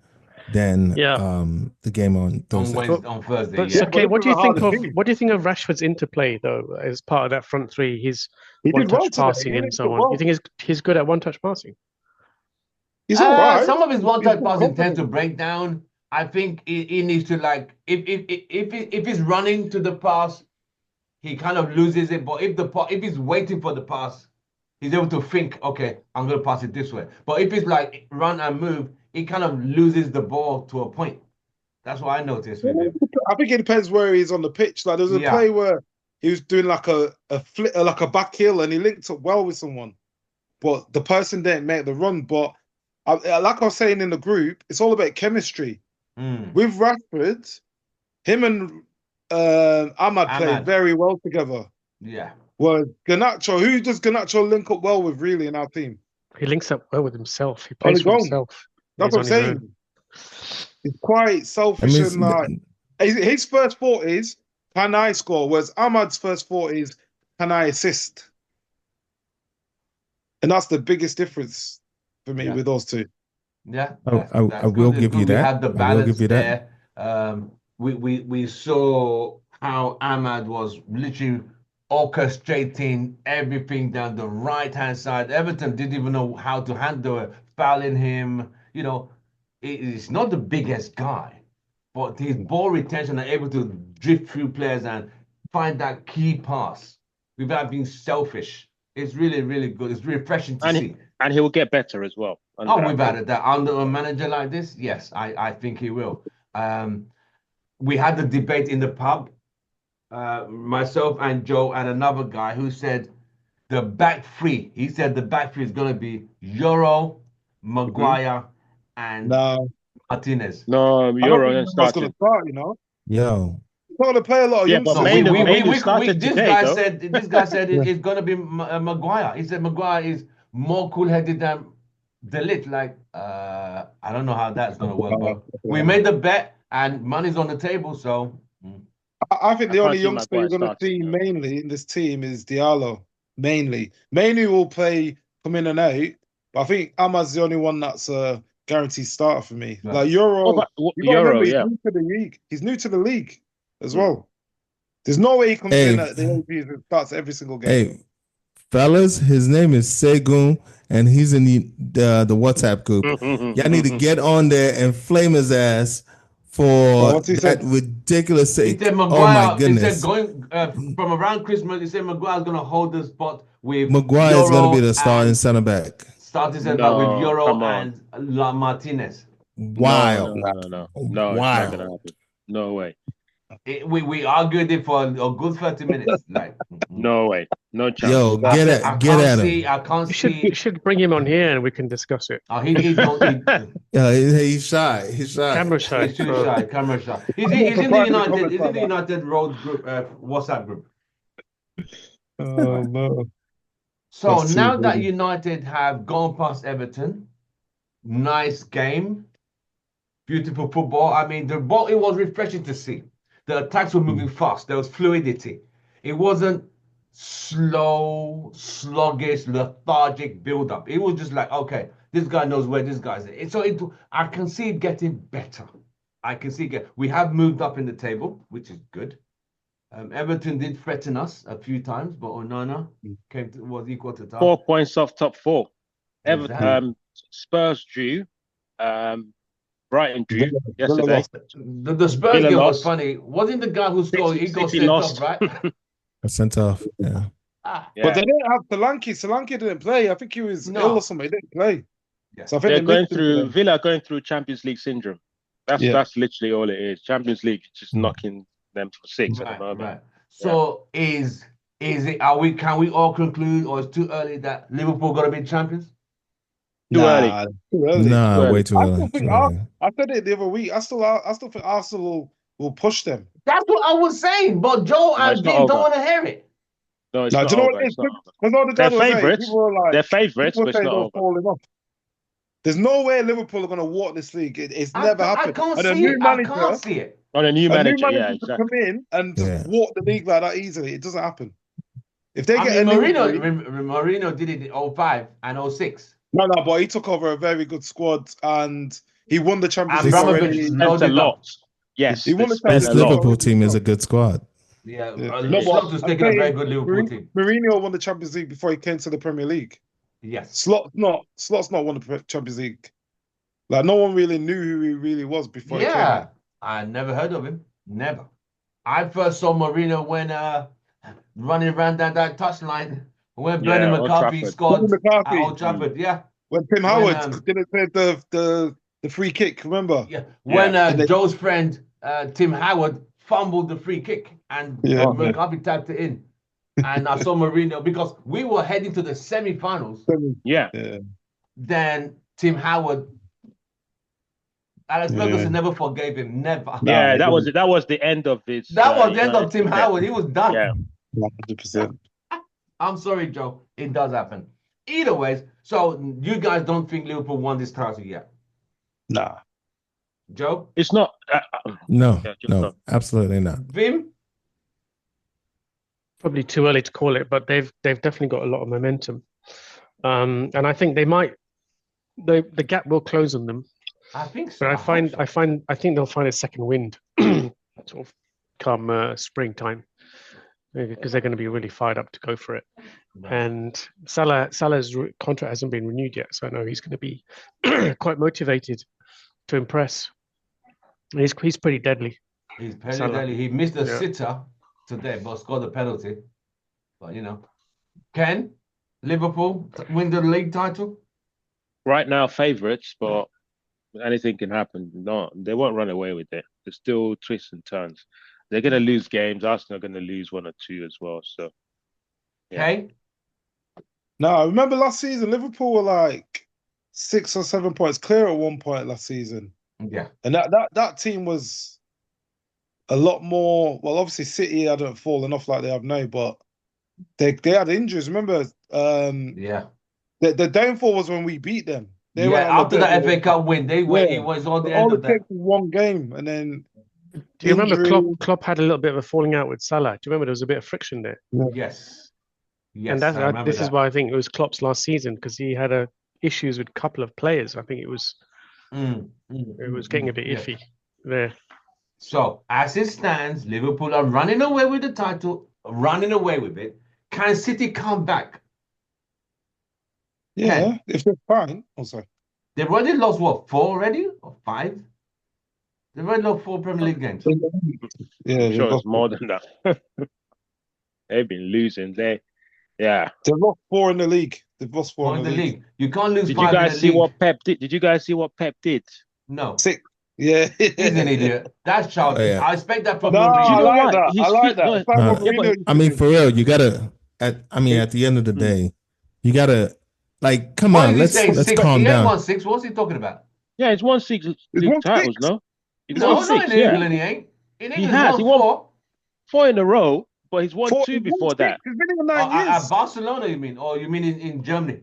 than the game on Thursday. On Thursday. Okay, what do you think of Rashford's interplay though, as part of that front three? His one-touch passing and so on. You think he's good at one-touch passing? He's all right. Some of his one-touch passing tends to break down. I think he needs to, like, if he's running to the pass, he kind of loses it. But if he's waiting for the pass, he's able to think, okay, I'm going to pass it this way. But if it's like run and move, he kind of loses the ball to a point. That's what I noticed with him. I think it depends where he's on the pitch. Like there's a play where he was doing like a flip, like a back heel, and he linked up well with someone, but the person didn't make the run. But like I was saying in the group, it's all about chemistry. With Rashford, him and Ahmad played very well together. Yeah. Well, Garnacho, who does Garnacho link up well with really in our team? He links up well with himself. He plays for himself. That's what I'm saying. He's quite selfish and like his first thought is, can I score? Whereas Ahmad's first thought is, can I assist? And that's the biggest difference for me with those two. Yeah, I will give you that. We had the balance there. We saw how Ahmad was literally orchestrating everything down the right-hand side. Everton didn't even know how to handle it, fouling him. He's not the biggest guy, but his ball retention and able to drift through players and find that key pass without being selfish. It's really, really good. It's refreshing to see. And he will get better as well. Oh, without it, that under a manager like this, yes, I think he will. We had the debate in the pub, myself and Joe and another guy who said the back three. He said the back three is going to be Euro, Maguire, and Martinez. No, Euro and starting. Going to start, you know. Yo. He's not going to play a lot of youngsters. This guy said it's going to be Maguire. He said Maguire is more cool-headed than De Ligt. Like, I don't know how that's going to work, but we made the bet and money's on the table, so. I think the only youngster you're going to see mainly in this team is Diallo. Mainly will play, come in and out, but I think Ahmad's the only one that's a guaranteed starter for me. Right. Like Euro, he's new to the league. He's new to the league as well. There's no way he comes in at the OG and starts every single game. Hey, fellas, his name is Segun, and he's in the WhatsApp group. Y'all need to get on there and flame his ass for that ridiculous sake. He said Maguire, oh my goodness! He said going from around Christmas, he said Maguire's going to hold the spot with Maguire is going to be the starting center back. Starting center back with Euro and Martinez. Wow! No, wow! It's not going to happen. No way. We argued it for a good 30 minutes. Like, no way, no chance. Yo, get at him. I can't see. You should bring him on here and we can discuss it. Oh, he's shy. He's shy. Camera shy. He's too shy. Camera shy. He's in the United. He's in the United Road group, WhatsApp group. Oh no. So now that United have gone past Everton, nice game, beautiful football. I mean, the ball, it was refreshing to see. The attacks were moving fast. There was fluidity. It wasn't slow, sluggish, lethargic build-up. It was just like, okay, this guy knows where this guy's at. So I can see it getting better. We have moved up in the table, which is good. Everton did threaten us a few times, but Onana was equal to that. 4 points off top four. Everton, Spurs drew. Brighton drew yesterday. The Spurs game was funny. Wasn't the guy who scored? He got sent off, right? Sent off, yeah. But they didn't have Solanke. Solanke didn't play. I think he was ill or something. He didn't play. Yeah. So I think Villa going through Champions League syndrome. That's literally all it is. Champions League just knocking them for 6 at the moment. Right. So is it? Can we all conclude, or it's too early that Liverpool going to be champions? Too early. Nah, way too early. I said it the other week. I still think Arsenal will push them. That's what I was saying, but Joe and Dean don't want to hear it. No, it's not over. They're favourites. They're favourites, but it's not over. There's no way Liverpool are going to walk this league. It's never happened. I can't see it. On a new manager, yeah, exactly. Come in and just walk the league like that easily. It doesn't happen. If they Mourinho did it in 05 and 06. No, but he took over a very good squad and he won the Champions League already. A lot. Yes, he won the Champions League. This Liverpool team is a good squad. Yeah, Slot was taking a very good Liverpool team. Mourinho won the Champions League before he came to the Premier League. Yes. Slot's not won the Champions League. Like, no one really knew who he really was before he came. I never heard of him. Never. I first saw Mourinho when running around that touchline when Bernard McCarthy scored at Old Trafford. Yeah. When Tim Howard didn't take the free kick, remember? Yeah. When Joe's friend Tim Howard fumbled the free kick and McCarthy tapped it in. And I saw Mourinho because we were heading to the semi-finals. Then Tim Howard, Alex Ferguson never forgave him. Never. Yeah, that was the end of his. That was the end of Tim Howard. He was done. Yeah, 100%. I'm sorry, Joe. It does happen. Either way, so you guys don't think Liverpool won this title yet? Nah. Joe? It's not. No, absolutely not. Vim? Probably too early to call it, but they've definitely got a lot of momentum, and I think they might. The gap will close on them. I think so. But I think they'll find a second wind, sort of come springtime, because they're going to be really fired up to go for it. Right. And Salah's contract hasn't been renewed yet, so I know he's going to be quite motivated to impress. He's pretty deadly. He's pretty Salah. deadly. He missed the Yeah. sitter today, but scored the penalty. But Ken, Liverpool win the league title? Right now, favourites, but anything can happen. No, they won't run away with it. There's still twists and turns. They're going to lose games. Arsenal are going to lose 1 or 2 as well. So, yeah. Okay. No, I remember last season, Liverpool were like 6 or 7 points clear at one point last season. Yeah. And that team was a lot more. Well, obviously City hadn't fallen off like they have now, but they had injuries. Remember, Yeah. the downfall was when we beat them. They went Yeah, on a after bit the of a- FA Cup win, they went. Yeah. It was on the all end it of that. takes was one game, and then Do you remember injury. Klopp had a little bit of a falling out with Salah? Do you remember there was a bit of friction there? Yes. Yes, And I remember this is that. why I think it was Klopp's last season, because he had issues with a couple of players. I think it was getting a bit Yeah. iffy there. So, as it stands, Liverpool are running away with the title, running away with it. Can City come back? Yeah, if they're fine. Oh, sorry. They've already lost, what, 4 already? Or 5? They've already lost 4 Premier League games. Yeah, I'm they've sure it's lost, more than that. They've been losing. Yeah. they've lost 4 in the league. They've lost 4 Or in the league. You can't lose Did 5 you in guys the see league. what Pep did? Did you guys see what Pep did? No. 6. Yeah. He's an idiot. That's childish. Oh, yeah. I expect that from No, Mourinho. you I know like what? that. He's I like fit- that. no, It's like what yeah, but- Mourinho used I to mean, do. for real, you gotta. At the end of the day, you gotta. Like, come What on, is he saying? let's 6? calm He ain't down. won 6. What's he talking about? Yeah, he's won 6 league won titles, 6. no? He's No, won not 6, in yeah. England, he ain't. In He England, has. he He won won 4. 4 in a row, but he's won 4, 2 he's won before 6. that. He's been here 9 At years. Barcelona, you mean? Or you mean in Germany?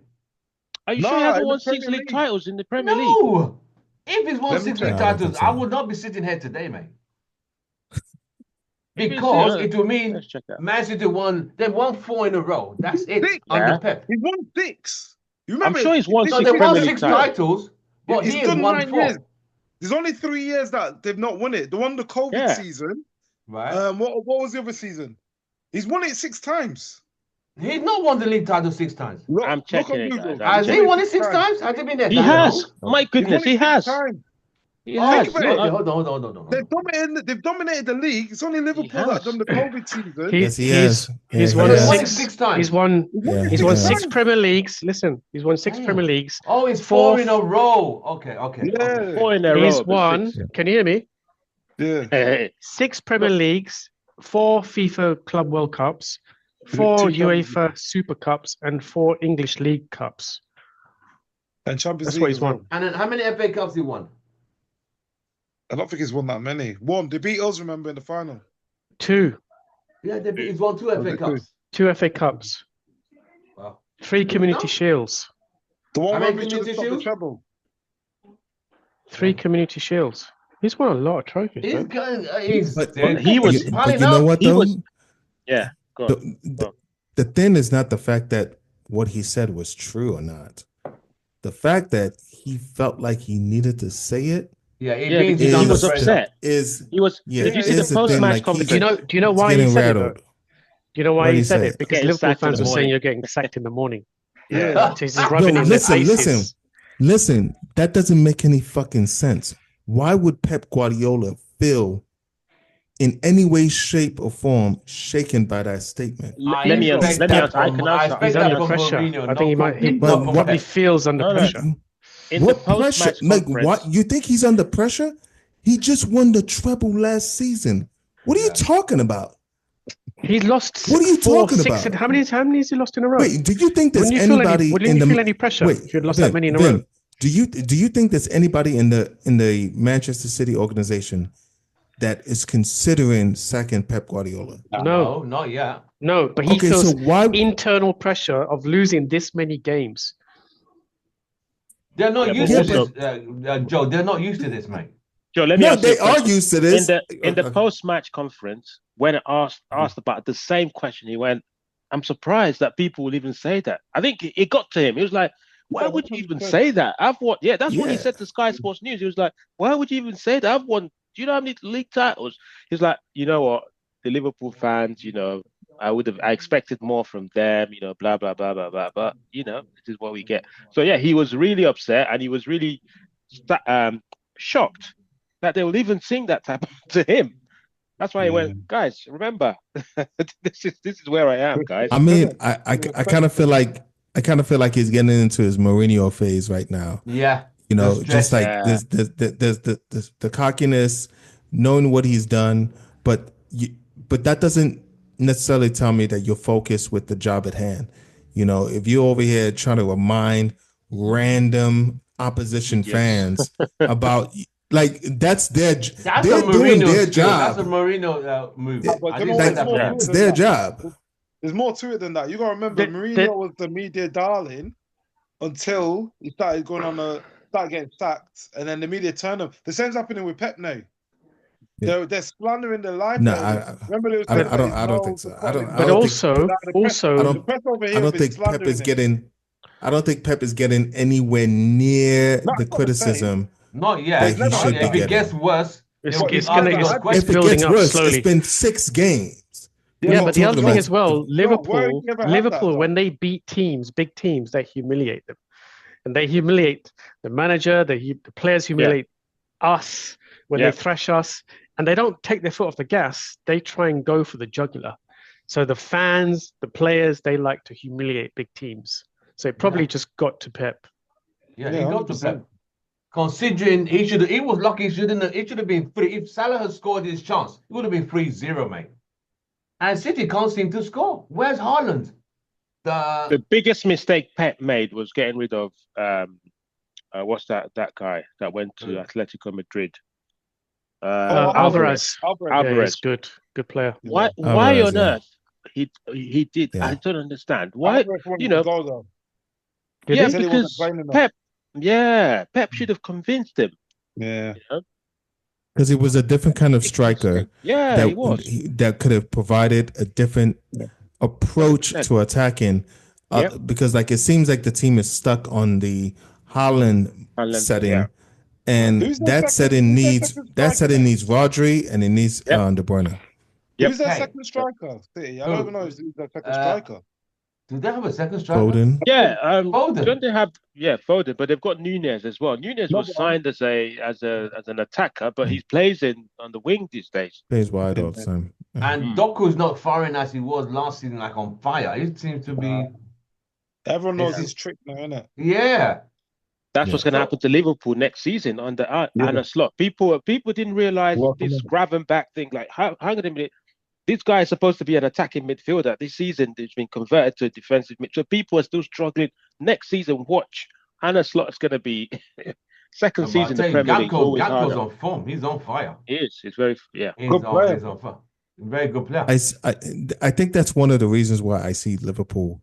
Are you No, sure he in hasn't the won 6 Premier league League. titles in the Premier League? No. If he's won Let me 6 check. league No, I don't titles, think so. I would not be sitting here today, mate. If he's- Because yeah, it will mean let's check that. Man City they've won 4 in a row. That's it 6. under Yeah. Pep. He's won 6. You I'm remember? sure he's won this So six they is won Premier League 6 titles. titles, but He's he has done won 9 4. years. There's only 3 years that they've not won it. The one, the COVID Yeah. season. Right? What was the other season? He's won it 6 times. He's not won the league title 6 times. Look, I'm look checking on it, Google. guys. I'm Has he checking. won it 6 times? Has he been there? He that has. long? My He's goodness, won it he 6 has. times. He Oh, has. Think about okay, it. hold on. They've dominated the league. It's only Liverpool that has. done the COVID season. Yes, he has. Yeah, He's he won So he has. won it 6. 6 times. He's won. Yeah, He's he won has. 6 Premier Leagues. Listen, he's won 6 Damn. Premier Leagues. Oh, it's 4 in a 4. row. Okay. Yeah. 4 in a row. He's but won. 6. Can you hear me? Yeah. 6 Premier Leagues, 4 FIFA Club World Cups, 4 Two Champions UEFA Super Cups, and 4 English League Cups. And Champions That's League what he's as well. won. And then how many FA Cups he won? I don't think he's won that many. One. They beat us, remember, in the final. 2. Yeah, he's won 2 FA Okay. Cups. 2 FA Cups. Wow. 3 Community No. Shields. The one How where many we should have Community stopped the Shields? treble. 3 Community Shields. He's won a lot of trophies. He's man. going. But he was- he's but piling you know up. what He though? was- Yeah, go on. The thing is not the fact that what he said was true or not. The fact that he felt like he needed to say it Yeah, it Yeah, means because he's he under was pressure. upset. is He was. yeah. Did you see is the the thing, post-match like, conference? Do you know he's why he getting said it? rattled. Though? Do you know why Why'd he he said say it? it? Because Getting Liverpool sacked in fans the were saying morning. you're getting sacked in the morning. Yeah. So he's just rubbing Yo, in listen, their faces. listen. That doesn't make any fucking sense. Why would Pep Guardiola feel in any way, shape, or form shaken by that statement? Let me answer. expect Let me that answer. I from- can I answer. expect He's that under from pressure. Mourinho, I not think he from- might. He not from probably Pep. feels under No, no. pressure. In the What pressure? post-match Like conference, what? You think he's under pressure? He just won the treble last season. What are you Yeah. talking about? He's lost. What are you talking 6 about? How many has he lost in a row? Wait, do you think there's Wouldn't you feel anybody in wouldn't the you feel any pressure wait, if you'd lost Ben, that many in a Ben, row? do you think there's anybody in the Manchester City organization that is considering sacking Pep Guardiola? No. not yet. No, but he Okay, feels so why? internal pressure of losing this many games. They're not Yeah, used but to also- this, Joe. They're not used to this, mate. Joe, let me No, ask you they a are question. used to this. In the Okay. post-match conference, when asked about the same question, he went, "I'm surprised that people will even say that." I think it got to him. He was like, "Why would you even say that? I've won." Yeah, that's what he Yeah. said to Sky Sports News. He was like, "Why would you even say that? I've won Do you know how many league titles? He's like, you know what? The Liverpool fans, I expected more from them, blah blah blah blah blah. But this is what we get. So yeah, he was really upset, and he was really shocked that they will even sing that type to him. That's why he went, guys, remember, this is where I am, guys. I mean, I kind of feel like he's getting into his Mourinho phase right now. Yeah. Just like there's the cockiness, knowing what he's done, but that doesn't necessarily tell me that you're focused with the job at hand. If you're over here trying to remind random opposition fans about, like, that's they're doing their job. That's a Mourinho move. It's their job. There's more to it than that. You got to remember, Mourinho was the media darling until he started getting sacked, and then the media turned him. The same's happening with Pep now. They're slandering the life. Remember, I don't think so. I don't think Pep is getting anywhere near the criticism. Not yet. If it gets worse, it's building up slowly. It's been 6 games. Yeah, but the other thing as well, Liverpool, when they beat big teams, they humiliate them. And they humiliate the manager, the players humiliate us when they thrash us. And they don't take their foot off the gas. They try and go for the jugular. So the fans, the players, they like to humiliate big teams. So it probably just got to Pep. Yeah, he got to Pep. Considering he was lucky, it should have been 3. If Salah had scored his chance, it would have been 3-0, mate. And City can't seem to score. Where's Haaland? The biggest mistake Pep made was getting rid of what's that guy that went to Atletico Madrid? Alvarez. Alvarez, good player. Why on earth he did? I don't understand. Why? Because Pep should have convinced him. Yeah. Because he was a different kind of striker. Yeah, he was. That could have provided a different approach to attacking. Because it seems like the team is stuck on the Haaland setting, and that setting needs Rodri, and it needs De Bruyne. Who's their second striker? City. I don't even know who's their second striker. Do they have a second striker? Foden. Yeah, Foden. Don't they have Foden? But they've got Nunez as well. Nunez was signed as an attacker, but he plays on the wing these days. Plays wide all the time. And Doku's not firing as he was last season, like on fire. He seems to be. Everyone knows his trick now, innit? Yeah. That's what's going to happen to Liverpool next season under Arne Slot. People didn't realize this grab and back thing. Like, hang on a minute. This guy is supposed to be an attacking midfielder. This season, he's been converted to a defensive midfielder. People are still struggling. Next season, watch. Arne Slot is going to be second season in the Premier League. Gakpo's on form. He's on fire. He is. He's very, He's on fire. Very good player. I think that's one of the reasons why I see Liverpool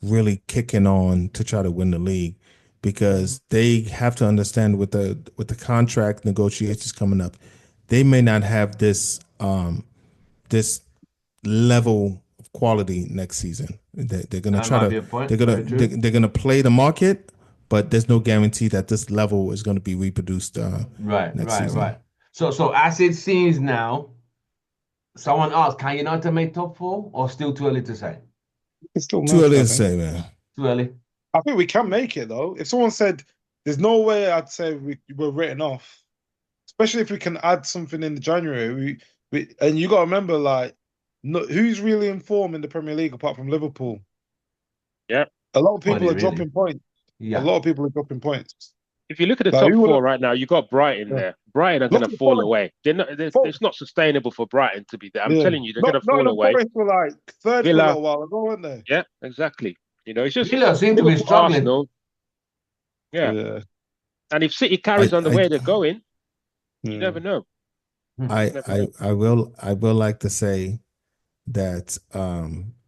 really kicking on to try to win the league, because they have to understand with the contract negotiations coming up, they may not have this level of quality next season. They're going to they're going to play the market, but there's no guarantee that this level is going to be reproduced next season. Right. So as it seems now, someone asked, can United make top 4 or still too early to say? It's still too early to say, man. Too early. I think we can make it though. If someone said there's no way, I'd say we're written off. Especially if we can add something in January. And you got to remember, who's really in form in the Premier League apart from Liverpool? Yeah. A lot of people are dropping points. Yeah. A lot of people are dropping points. If you look at the top 4 right now, you got Brighton there. Brighton are going to fall away. It's not sustainable for Brighton to be there. I'm telling you, they're going to fall away. Forest were third Villa. For a little while ago, weren't they? Yeah, exactly. It's just Villa seem to be struggling. Arsenal. Yeah. And if City carries on the way they're going, you never know. I will like to say that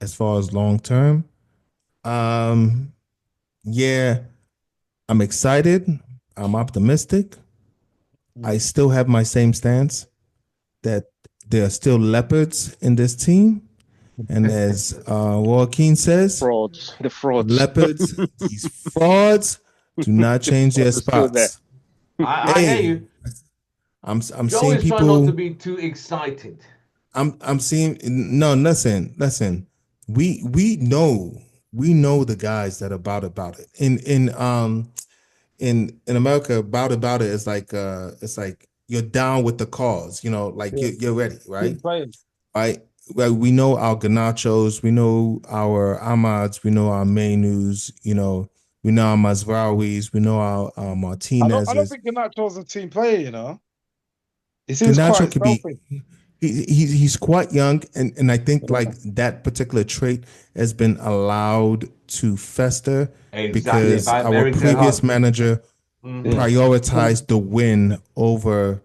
as far as long term, I'm excited. I'm optimistic. I still have my same stance that there are still leopards in this team. And as Joaquin says, the frauds. Leopards, these frauds do not change their spots. I hear you. I'm Joe seeing is trying not to people. be too excited. I'm seeing. No, listen. We know the guys that are about it. In America, about it is like it's like you're down with the cause. Like Yeah. you're ready, right? Team playing. Right. Well, we know our Ganachos, we know our Amads, we know our Mainus, we know our Mazrawis, we know our I don't Martinezes. think Ganacho's a team player, you know. He seems Ganacho quite could be selfish. he's quite young, and I think Yeah. like that particular trait has been allowed to fester Exactly. because By our Eric Ten previous Hag. manager Mhm. Yeah. prioritized the win over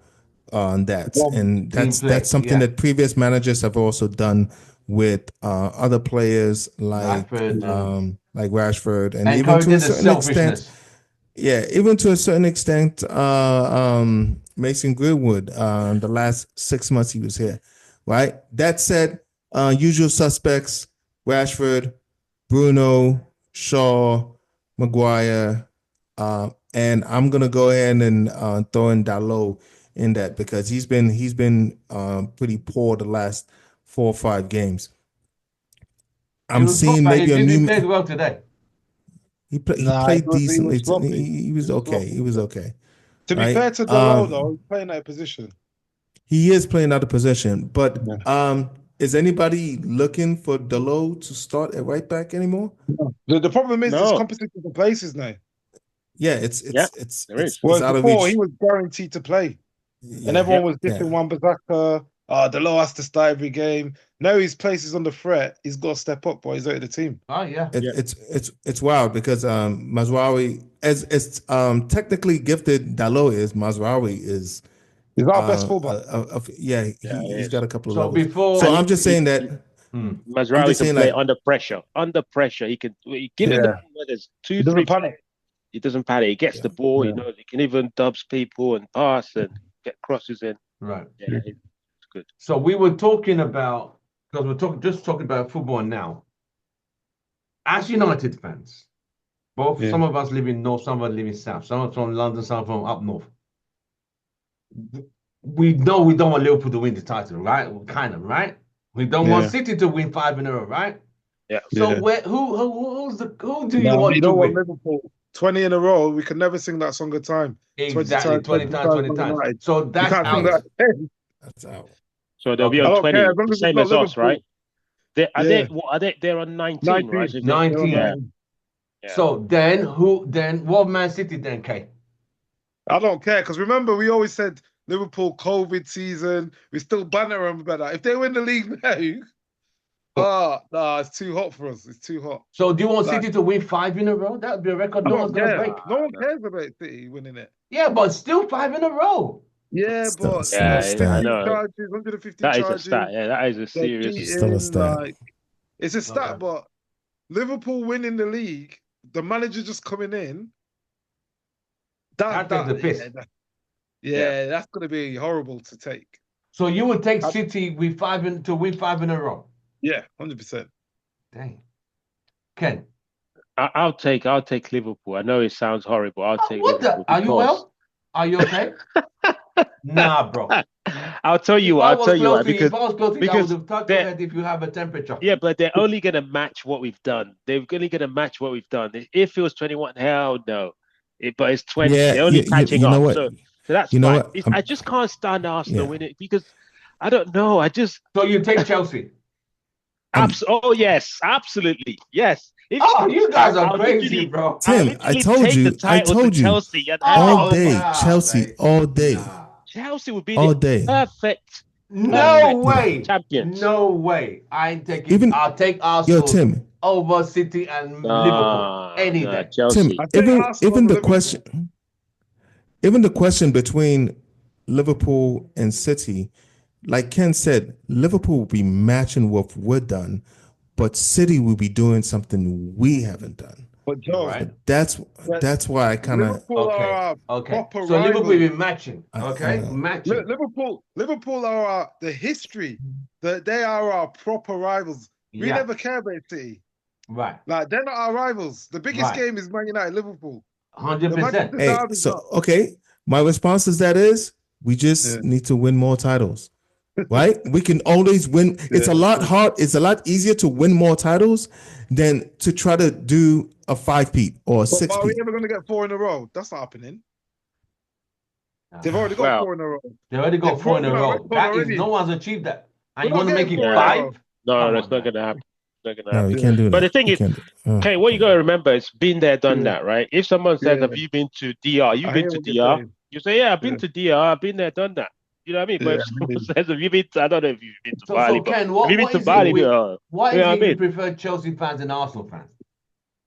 that, One. and Team that's play. something Yeah. that previous managers have also done with other players Rashford like Rashford, and even to encouraging a the certain extent, selfishness. yeah, even to a certain extent, Mason Greenwood, the last 6 months he was here, right? That said, usual suspects: Rashford, Bruno, Shaw, Maguire, and I'm gonna go ahead and throw in Dalot in that because he's been pretty poor the last 4 or 5 games. He I'm was good, seeing but he maybe a did. He new. played well today. He Nah, played he was decently. sloppy. He was He was okay. He sloppy. was okay. To be Right. fair to Dalot, though, he's playing that position. He is playing out of position, but Yeah. is anybody looking for Dalot to start at right back anymore? The problem is there's No. competition for places now. Yeah, Yeah, there is. it's Whereas out of before, he reach. was guaranteed to play. And Yeah, everyone Yeah. was yeah, dissing Wan-Bissaka. Oh, Dalot has to start every game. Now his place is on the threat. He's got to step up, but he's out of the team. Oh yeah. Yeah. it's wild because Mazraoui, as technically gifted Dalot is, Mazraoui is He's our best fullback. yeah, Yeah, it he's is. got a couple of So levels. before, So And I'm just saying that I'm Mazraoui just can saying play like under pressure. Under pressure, he can give him the Yeah. ball where there's He two, doesn't three panic. players. He doesn't panic. He gets yeah. the ball. Yeah. He can even dubs people and pass and get crosses in. right. Yeah, it's good. So we were talking about because we're talking about football now. As United fans, both Yeah. some of us live in north, some of us live in south, some of us from London, some from up north. We know we don't want Liverpool to win the title, right? Kind of, right? We don't want Yeah. City to win 5 in a row, right? Yeah. So Yeah. who do you No, want you to don't want win? Liverpool. 20 in a row. We can never sing that song of time. 20 Exactly, times, 20 20 times, times 20 Man times. United. So You that's can't sing out. that. That's out. So they'll be Okay. I on don't care 20, as long the as it's same not as us, Liverpool. right? Are Yeah. they? They're on 19, right? 19. So 19. yeah. Yeah. So then what Man City then, Kay? I don't care because remember we always said Liverpool COVID season. We still banter them about that. If they win the league now, no, it's too hot for us. It's too hot. So do you want Like, City to win 5 in a row? That would be a record I no one's don't gonna care. break. No one No. cares about City winning it. Yeah, but still 5 in a row. Yeah, Still, but still a Yeah, I stat. 50 know. charges, 150 That is a charges. stat. Yeah, that is a They're serious. It's still a cheating. stat. Like it's a stat, Okay. but Liverpool winning the league, the manager just coming in. That takes the piss. Yeah, that's gonna be horrible to take. So you would take City with to win 5 in a row. Yeah, 100%. Dang. Ken. I'll take Liverpool. I know it sounds horrible. I'll take What Liverpool the? Are you because well? Are you okay? Nah, bro. I'll tell you what. I'll tell you why. If I was close to you, I would Because have touched your head if you have a temperature. yeah, but they're only going to match what we've done. They're only going to match what we've done. If it was 21, hell no. But it's 20. Yeah, They're only catching you know up. what? So that's You know fine. what? I just can't stand Arsenal Yeah. winning because I don't know. So you take Chelsea. Oh yes, absolutely. Yes. Oh, you guys are I'll crazy, literally- bro. Tim, I'll I literally told take you. the I title told to you. Chelsea and All Oh, day, nah, Chelsea. mate. All day. Nah. Chelsea would be All the day. perfect No way. champions. No way. I ain't taking. Even I'll take yo, Arsenal Tim. over City and Liverpool any day. Chelsea. Tim, I think Arsenal even over the Liverpool. question between Liverpool and City, like Ken said, Liverpool will be matching what we're done, but City will be doing something we haven't done. But Joe, Right. That's why I kind of Liverpool are our Okay. proper So Liverpool will rivals. be matching. Okay. Matching. Liverpool are the history. They are our proper rivals. We Yeah. never care about City. Right. Like they're not our rivals. The biggest Right. game is Man United Liverpool. The 100%. Manchester hey. derby's So not. okay, my response to that is We just need to win more titles, right? We can always win. It's a lot hard. It's a lot easier to win more titles than to try to do a 5-peat or a But are we 6-peat. ever going to get 4 in a row? That's not happening. They've Ah, already got 4 in a row. they already got They've 4 in a broken that row. record That is, already. no one's achieved that. And We're you not want to make getting it 4 in a row. 5? No, Come that's on not now. going to happen. Not going to No, happen. we can't do that. But the thing We is, can't do it. okay, what you got to remember is been there, done that, right? If someone says, Yeah. "Have you been to DR?" You've I been hear to what you're DR. saying. You say, "Yeah, I've been Yeah. to DR. I've been there, done that." You know what I mean? But Yeah, if someone says, "Have you been to?" I don't know if you've been to So, Bali, so but Ken, have you been what to is Bali? it? Why You know is what I it you mean? prefer Chelsea fans and Arsenal fans?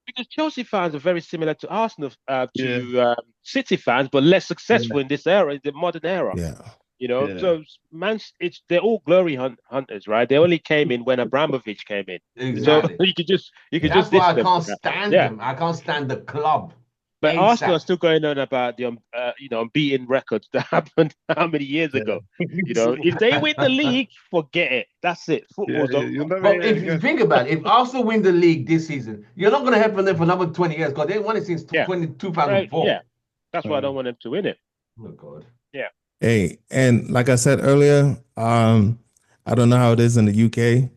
Because Chelsea fans are very similar to Arsenal, Yeah. to City fans, but less successful in this era, in the modern era. Yeah. You know, Yeah. so they're all glory hunters, right? They only came in when Abramovich came in, so Exactly. you could just That's diss why I them can't for that. stand Yeah, them. I can't stand the club. but Arsenal are ASAP. still going on about the unbeaten records that happened how many years ago? You know, if they win the league, forget it. That's it. Football's over. You'll never But hear it if you again. think about it, if Arsenal win the league this season, you're not going to have them for another 20 years because they won it since Yeah. 2004. Yeah, that's why I don't want them to win it. Oh, God. Yeah. Hey, and like I said earlier, I don't know how it is in the UK,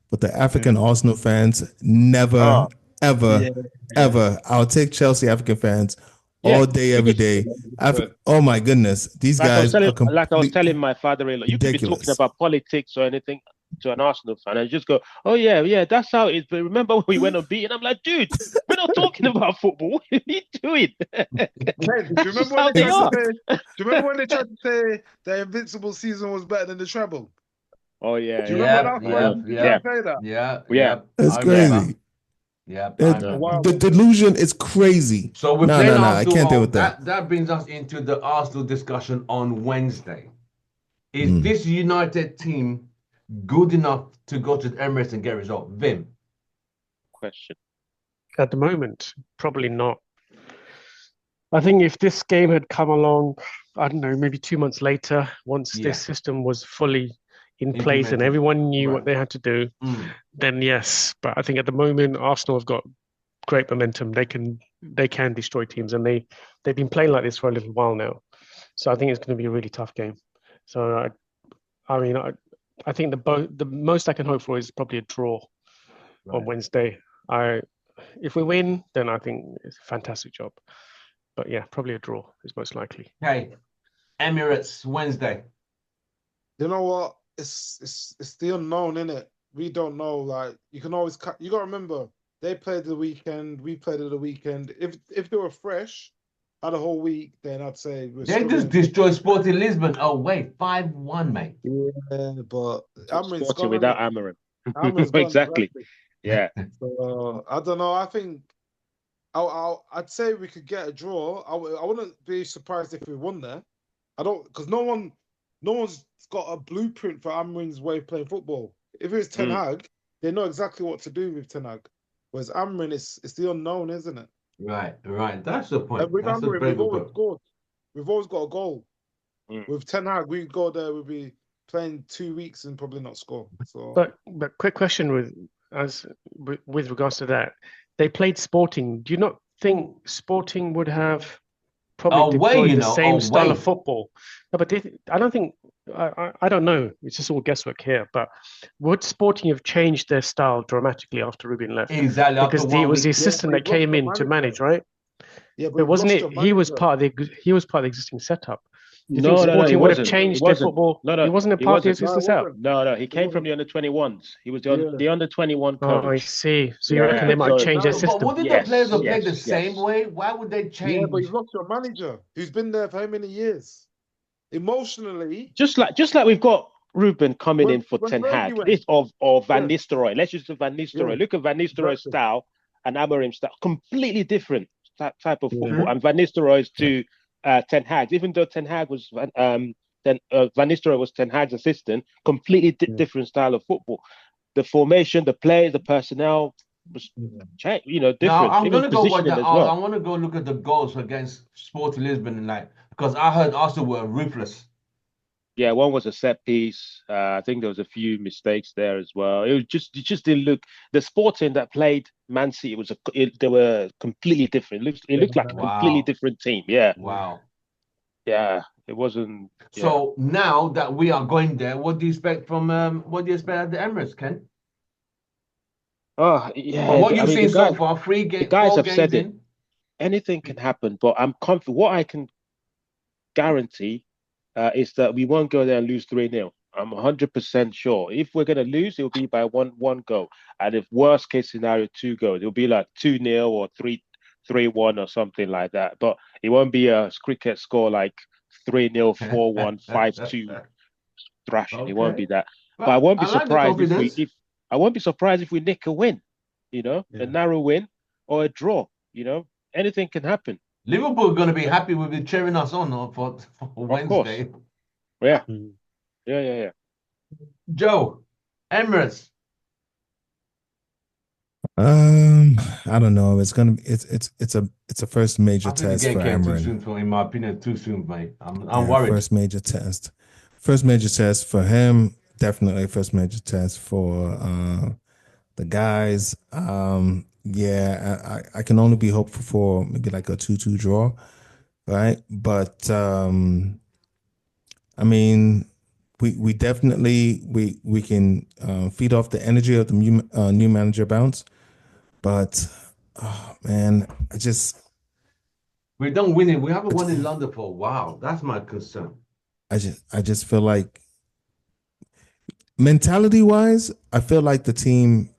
but the African Arsenal fans never, Oh, ever, Yeah. ever. I'll take Chelsea African fans yeah. all day, every Because day. Oh my goodness, these guys are like I was completely telling my father-in-law, you could be talking ridiculous. about politics or anything to an Arsenal fan and just go, "Oh yeah, that's how it is." But remember when we went unbeaten? I'm like, dude, we're not talking about football. What are you doing? Mate, do you That's just remember how when they they tried are. to say? Do you remember when they tried to say the invincible season was better than the treble? Oh yeah, Do you remember Yep, last when you yeah, tried to say that? yeah, yeah. That's I remember. crazy. Yep, I It, remember. Wow. the delusion is crazy. So we're No, playing no, no. I Arsenal can't deal on with that. that brings us into the Arsenal discussion on Wednesday. Is Mm. this United team good enough to go to the Emirates and get a result? Vim. Question. At the moment, probably not. I think if this game had come along, I don't know, maybe 2 months later, once Yeah. this system was fully in place and Implemented. everyone knew Right. what they had to do, Mm. then yes. But I think at the moment, Arsenal have got great momentum. They can destroy teams, and they've been playing like this for a little while now. So I think it's going to be a really tough game. So I think the most I can hope for is probably a draw on Right. Wednesday. If we win, then I think it's a fantastic job. But yeah, probably a draw is most likely. Okay. Emirates Wednesday. You know what? It's the unknown, innit? We don't know. Like you can always you got to remember they played the weekend. We played at the weekend. If they were fresh, had a whole week, then I'd say we're They just struggling. destroyed Sporting Lisbon. Oh wait, 5-1, mate. Yeah, but Amarin's Sporting gone. without innit? Amorim. Amarin's gone. Exactly. Yeah. So I don't know. I think I'd say we could get a draw. I wouldn't be surprised if we won there. I don't, because no one's got a blueprint for Amarin's way of playing football. If it's Ten Hag, they know exactly what to do with Ten Hag. Whereas Amarin, it's the unknown, isn't it? Right. That's the point. And with That's a Amarin, very we've good always point. scored. We've always got a goal. Mm. With Ten Hag, we'd go there, we'd be playing 2 weeks and probably not score. So, But quick question with regards to that, they played Sporting. Do you not think Sporting would have probably Away, deployed you the know, same style away. of football? No, but I don't think. I don't know. It's just all guesswork here. But would Sporting have changed their style dramatically after Ruben left? Exactly. After Because it 1 was the week. assistant but that came you've in lost to your manage, manager. right? Yeah, but But you've wasn't lost it? your He was manager. part of the existing setup. Do you think No, he Sporting would have wasn't. He changed their wasn't. football? No, He wasn't a he part of the wasn't. No, it existing setup. wasn't. No, he It came from wasn't. the under-21s. He was Yeah. the under-21 Oh, I coach. see. So you reckon Yeah. they might So change their No, But system? wouldn't the players have played the yes. same way? Why would they Yeah, but change? you've lost your manager who's been there for how many years? Emotionally, Just like we've got Ruben coming in for when Ten Fergie Hag, went, this or Van yeah, Nistelrooy. Let's use the Van Nistelrooy. yeah, Look at Van Nistelrooy's exactly. style and Amorim's style. Completely different type of Yeah. football. And Van Nistelrooy's to Ten Hag. Even though Ten Hag was Van Nistelrooy was Ten Hag's assistant, completely different style of football. The formation, the players, the personnel was different. Now I'm Even gonna go watch positioning that. as I well. want to go look at the goals against Sporting Lisbon and because I heard Arsenal were ruthless. Yeah, one was a set piece. I think there was a few mistakes there as well. It just didn't look. The Sporting that played Man City they were completely different. It looked like a completely Wow. different team. Yeah, Wow. yeah. It wasn't. Yeah. So now that we are going there, what do you expect from what do you expect at the Emirates, Ken? Oh, From yeah. what I you've mean, seen so far, the guys four have games said it. in. Anything can happen, but I'm confident. What I can guarantee is that we won't go there and lose 3-0. I'm 100% sure. If we're going to lose, it'll be by one goal. And if worst case scenario, 2 goals, it'll be like 2-0 or 3-1 or something like that. But it won't be a cricket score like 3-0, 4-1, 5-2 thrashing. It won't Okay. be that. But I Well, won't be I like the surprised confidence. if I won't be surprised if we nick a win, a Yeah. narrow win or a draw, anything can happen. Liverpool are going to be happy with you cheering us on for Of course. Wednesday. Yeah. Mm. Yeah. Joe, Emirates. I don't know. It's a first major I think the test game for came too Amarin. soon in my opinion, too soon, mate. I'm Yeah, worried. first major test. First major test for him. Definitely first major test for the guys. Yeah, I can only be hopeful for maybe like a 2-2 draw, right? But I mean, we definitely we can feed off the energy of the new manager bounce. But oh man, We don't win it. We haven't won in London for a while. That's my concern. I just feel like mentality wise, I feel like the team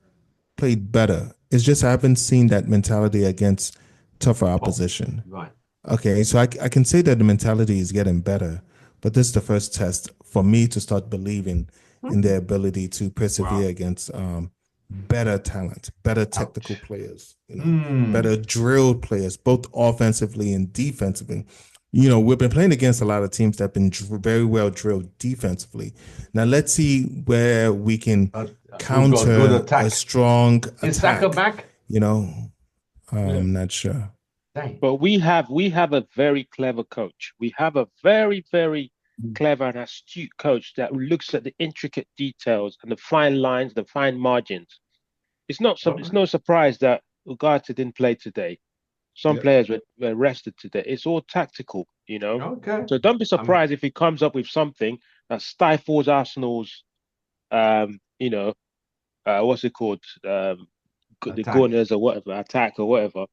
played better. It's just I haven't seen that mentality against tougher opposition. Right. Okay, so I can say that the mentality is getting better, but this is the first test for me to start believing in their ability to persevere against better talent, better technical players, better drilled players, both offensively and defensively. We've been playing against a lot of teams that have been very well drilled defensively. Now let's see where we can counter a strong Is attack. Saka back? I'm not sure. Dang. But we have a very clever coach. We have a very, very clever and astute coach that looks at the intricate details and the fine lines, the fine margins. It's no surprise that Ugarte didn't play today. Some players were rested today. It's all tactical, Okay. So don't be surprised if he comes up with something that stifles Arsenal's, what's it called, the corners or whatever, attack or whatever.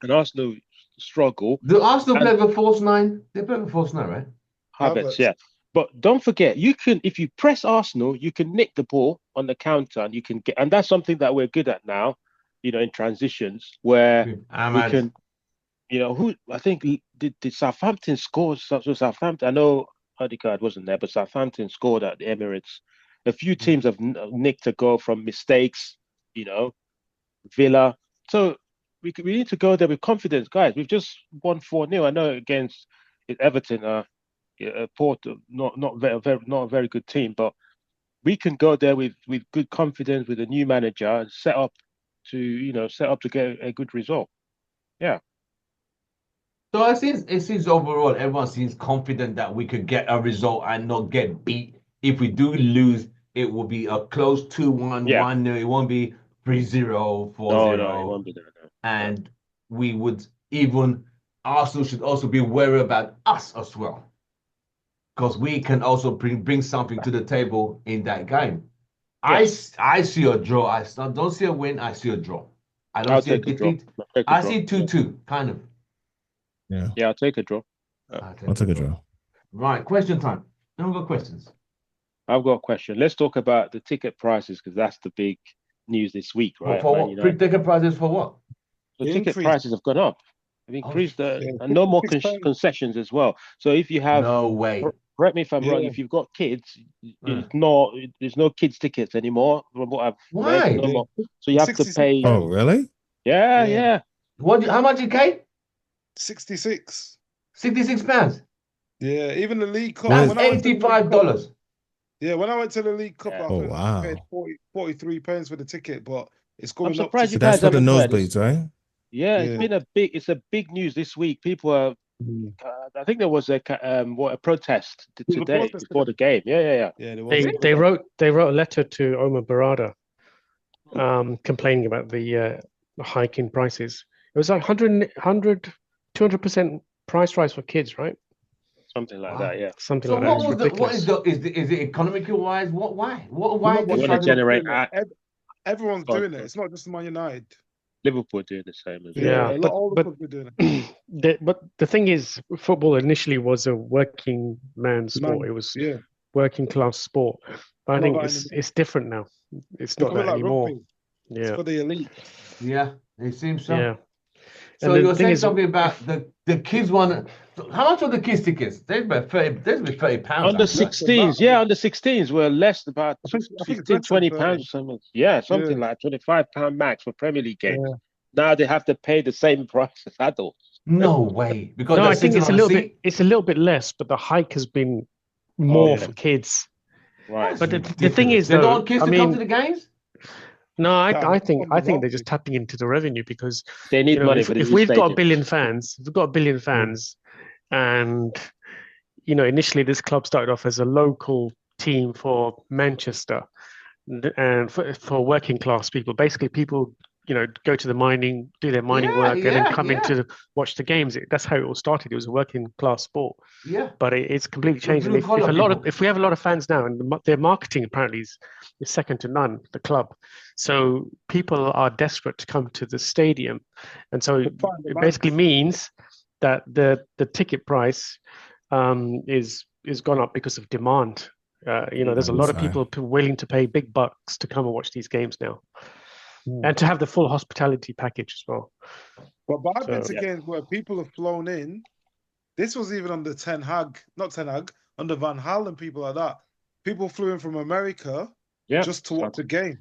And Arsenal struggle. Do Arsenal play with false nine? They play with false nine, right? Havertz, yeah. But don't forget, if you press Arsenal, you can nick the ball on the counter, and you can get, and that's something that we're good at now, in transitions where we can, who I think did Southampton score? So Southampton, I know Odegaard wasn't there, but Southampton scored at the Emirates. A few teams have nicked a goal from mistakes, Villa. So we need to go there with confidence, guys. We've just won 4-0. I know against Everton, Porto, not a very good team, but we can go there with good confidence with a new manager and set up to get a good result. Yeah. So it seems overall everyone seems confident that we could get a result and not get beat. If we do lose, it will be a close 2-1, 1-0. It won't be 3-0, 4-0. No, it won't be that. No. And we would Arsenal should also be wary about us as well. Because we can also bring something to the table in that game. Yes. I see a draw. I don't see a win. I see a draw. I don't see a defeat. I see 2-2, kind of. Yeah, I'll take a draw. I'll take a draw. Right, question time. Anyone got questions? I've got a question. Let's talk about the ticket prices because that's the big news this week, right? For what? Ticket prices for what? The ticket prices have gone up. They've increased and no more concessions as well. So if you have no way. Correct me if I'm wrong. If you've got kids, there's no kids tickets anymore. From what I've read, no more. So you have to pay. Oh, really? Yeah. What? How much it came? 66. 66 pounds. Yeah, even the League Cup. That's $85. Yeah, when I went to the League Cup, I paid 43 pounds for the ticket, but it's going up. To so that's for the nosebleeds, right? Yeah, it's a big news this week. People are. I think there was a protest today before the game. Yeah. They wrote a letter to Omar Barada, complaining about the hike in prices. It was like 200% price rise for kids, right? something like Wow. that. Yeah. Something So like that. what It's was the what ridiculous. is it economical wise? What why? What You why know they what? You want to started? generate Everyone's God, doing it. It's not just Man United. Liverpool doing the same as well. Yeah, Yeah, all the clubs are doing it. but the thing is, football initially was a working man sport. It was Yeah, working class sport. But I not think that anymore. it's different now. It's It's not becoming that like anymore. rugby. It's Yeah, for the elite. Yeah, it seems so. yeah. So And you the were thing saying is, something about the kids want. So how much are the kids tickets? There's about 30. There's about £30, Under actually. Less than that, 16s, yeah, under 16s were less about I think it's 15, less than 20 30. pounds or something. Yeah, something Yeah, like £25 max for Premier League games. yeah. Now they have to pay the same price as adults. No way, because no, they're I think sitting it's a on a little bit. seat. It's a little bit less, but the hike has been Oh, more yeah. for kids. Right. That's But the thing ridiculous. is, They don't though, want kids I to come to mean, the games. no, Damn, I that's think on the they're wealthy. just tapping into the revenue because They need money for the if new we've got a stadium. billion fans, if we've got a billion fans, and initially this club started off as a local team for Manchester and for working class people. Basically, people go to the mining, do their mining Yeah, work, and then yeah, come yeah, into watch the games. That's how it all started. It was a working class sport, yeah. but it's completely The changed. And blue collar people. if we have a lot of fans now, and their marketing apparently is second to none, the club. So people are desperate to come to the stadium, and so Supply and it demand. basically means that the ticket price is gone up because of demand. There's a lot of people willing to pay big bucks to come and watch these games now, and to have the full hospitality package as well. But I've been to So games where people have flown in. This was even under not Ten Hag, under Van Hal and people like that. People flew in from America Yeah. just to watch the game.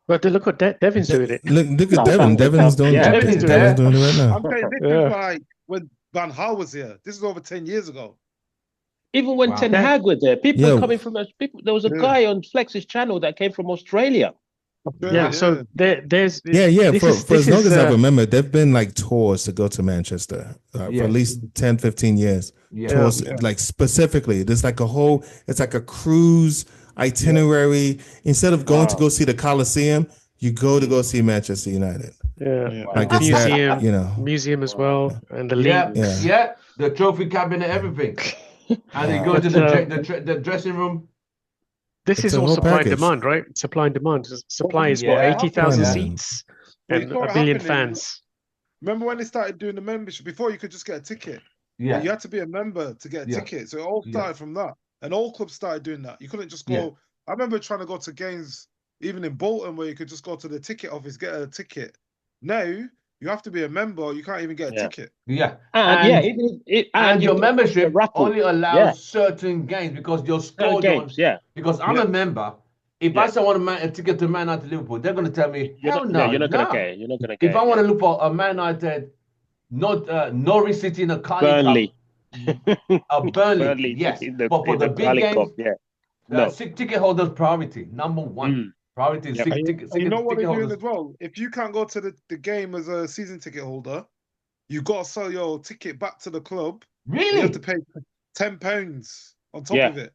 But look what Devin's doing it. Look at Devin. Devin's doing Yeah. Devin is Devin's there. doing it right now. I'm saying this Yeah. is like when Van Hal was here. This is over 10 years ago. Even when Wow. Ten Hag were there, people Yeah. were coming from people. There was a Yeah. guy on Flex's channel that came from Australia. Yeah. So there's Yeah. This For is as long as I uh, remember, there've been like tours to go to Manchester for Yes. at least 10, 15 years. Yeah. Tours, Yeah. like specifically, there's like it's like a cruise itinerary. Instead of going to go see the Coliseum, you go to go see Manchester United. Yeah. Like it's Museum, that, you know. museum as well, and the Yeah, league. Yeah. the trophy cabinet, everything. And you go But, to the dressing room. This It's is a all whole supply and package. demand, right? Supply and demand. Supply is Yeah. 80,000 Yeah. seats We and saw a it billion happening. fans. Remember when they started doing the membership? Before you could just get a ticket. Yeah. You had to be a member to get a Yeah. ticket. So it all started from that. And all clubs started doing that. You couldn't just go. Yeah. I remember trying to go to games, even in Bolton, where you could just go to the ticket office, get a ticket. Now you have to be a member. You can't even get a ticket. Yeah. And Your you membership raffle. only allows certain games because you're Certain scored on. games. Yeah. Because I'm a member. If I say I want a ticket to Man United Liverpool, they're going to tell me, hell no. You're not gonna get it. You're not gonna get If it. I want to look for a Man United, not Norwich City in a Carling Burnley. Cup, Burnley, yes. But for the big Carling games, Cup, no. ticket holders priority, number one. Priority is ticket And you know what ticket they're doing holders. as well? If you can't go to the game as a season ticket holder, you got to sell your ticket back to the club. Really? You have to pay £10 on top of it.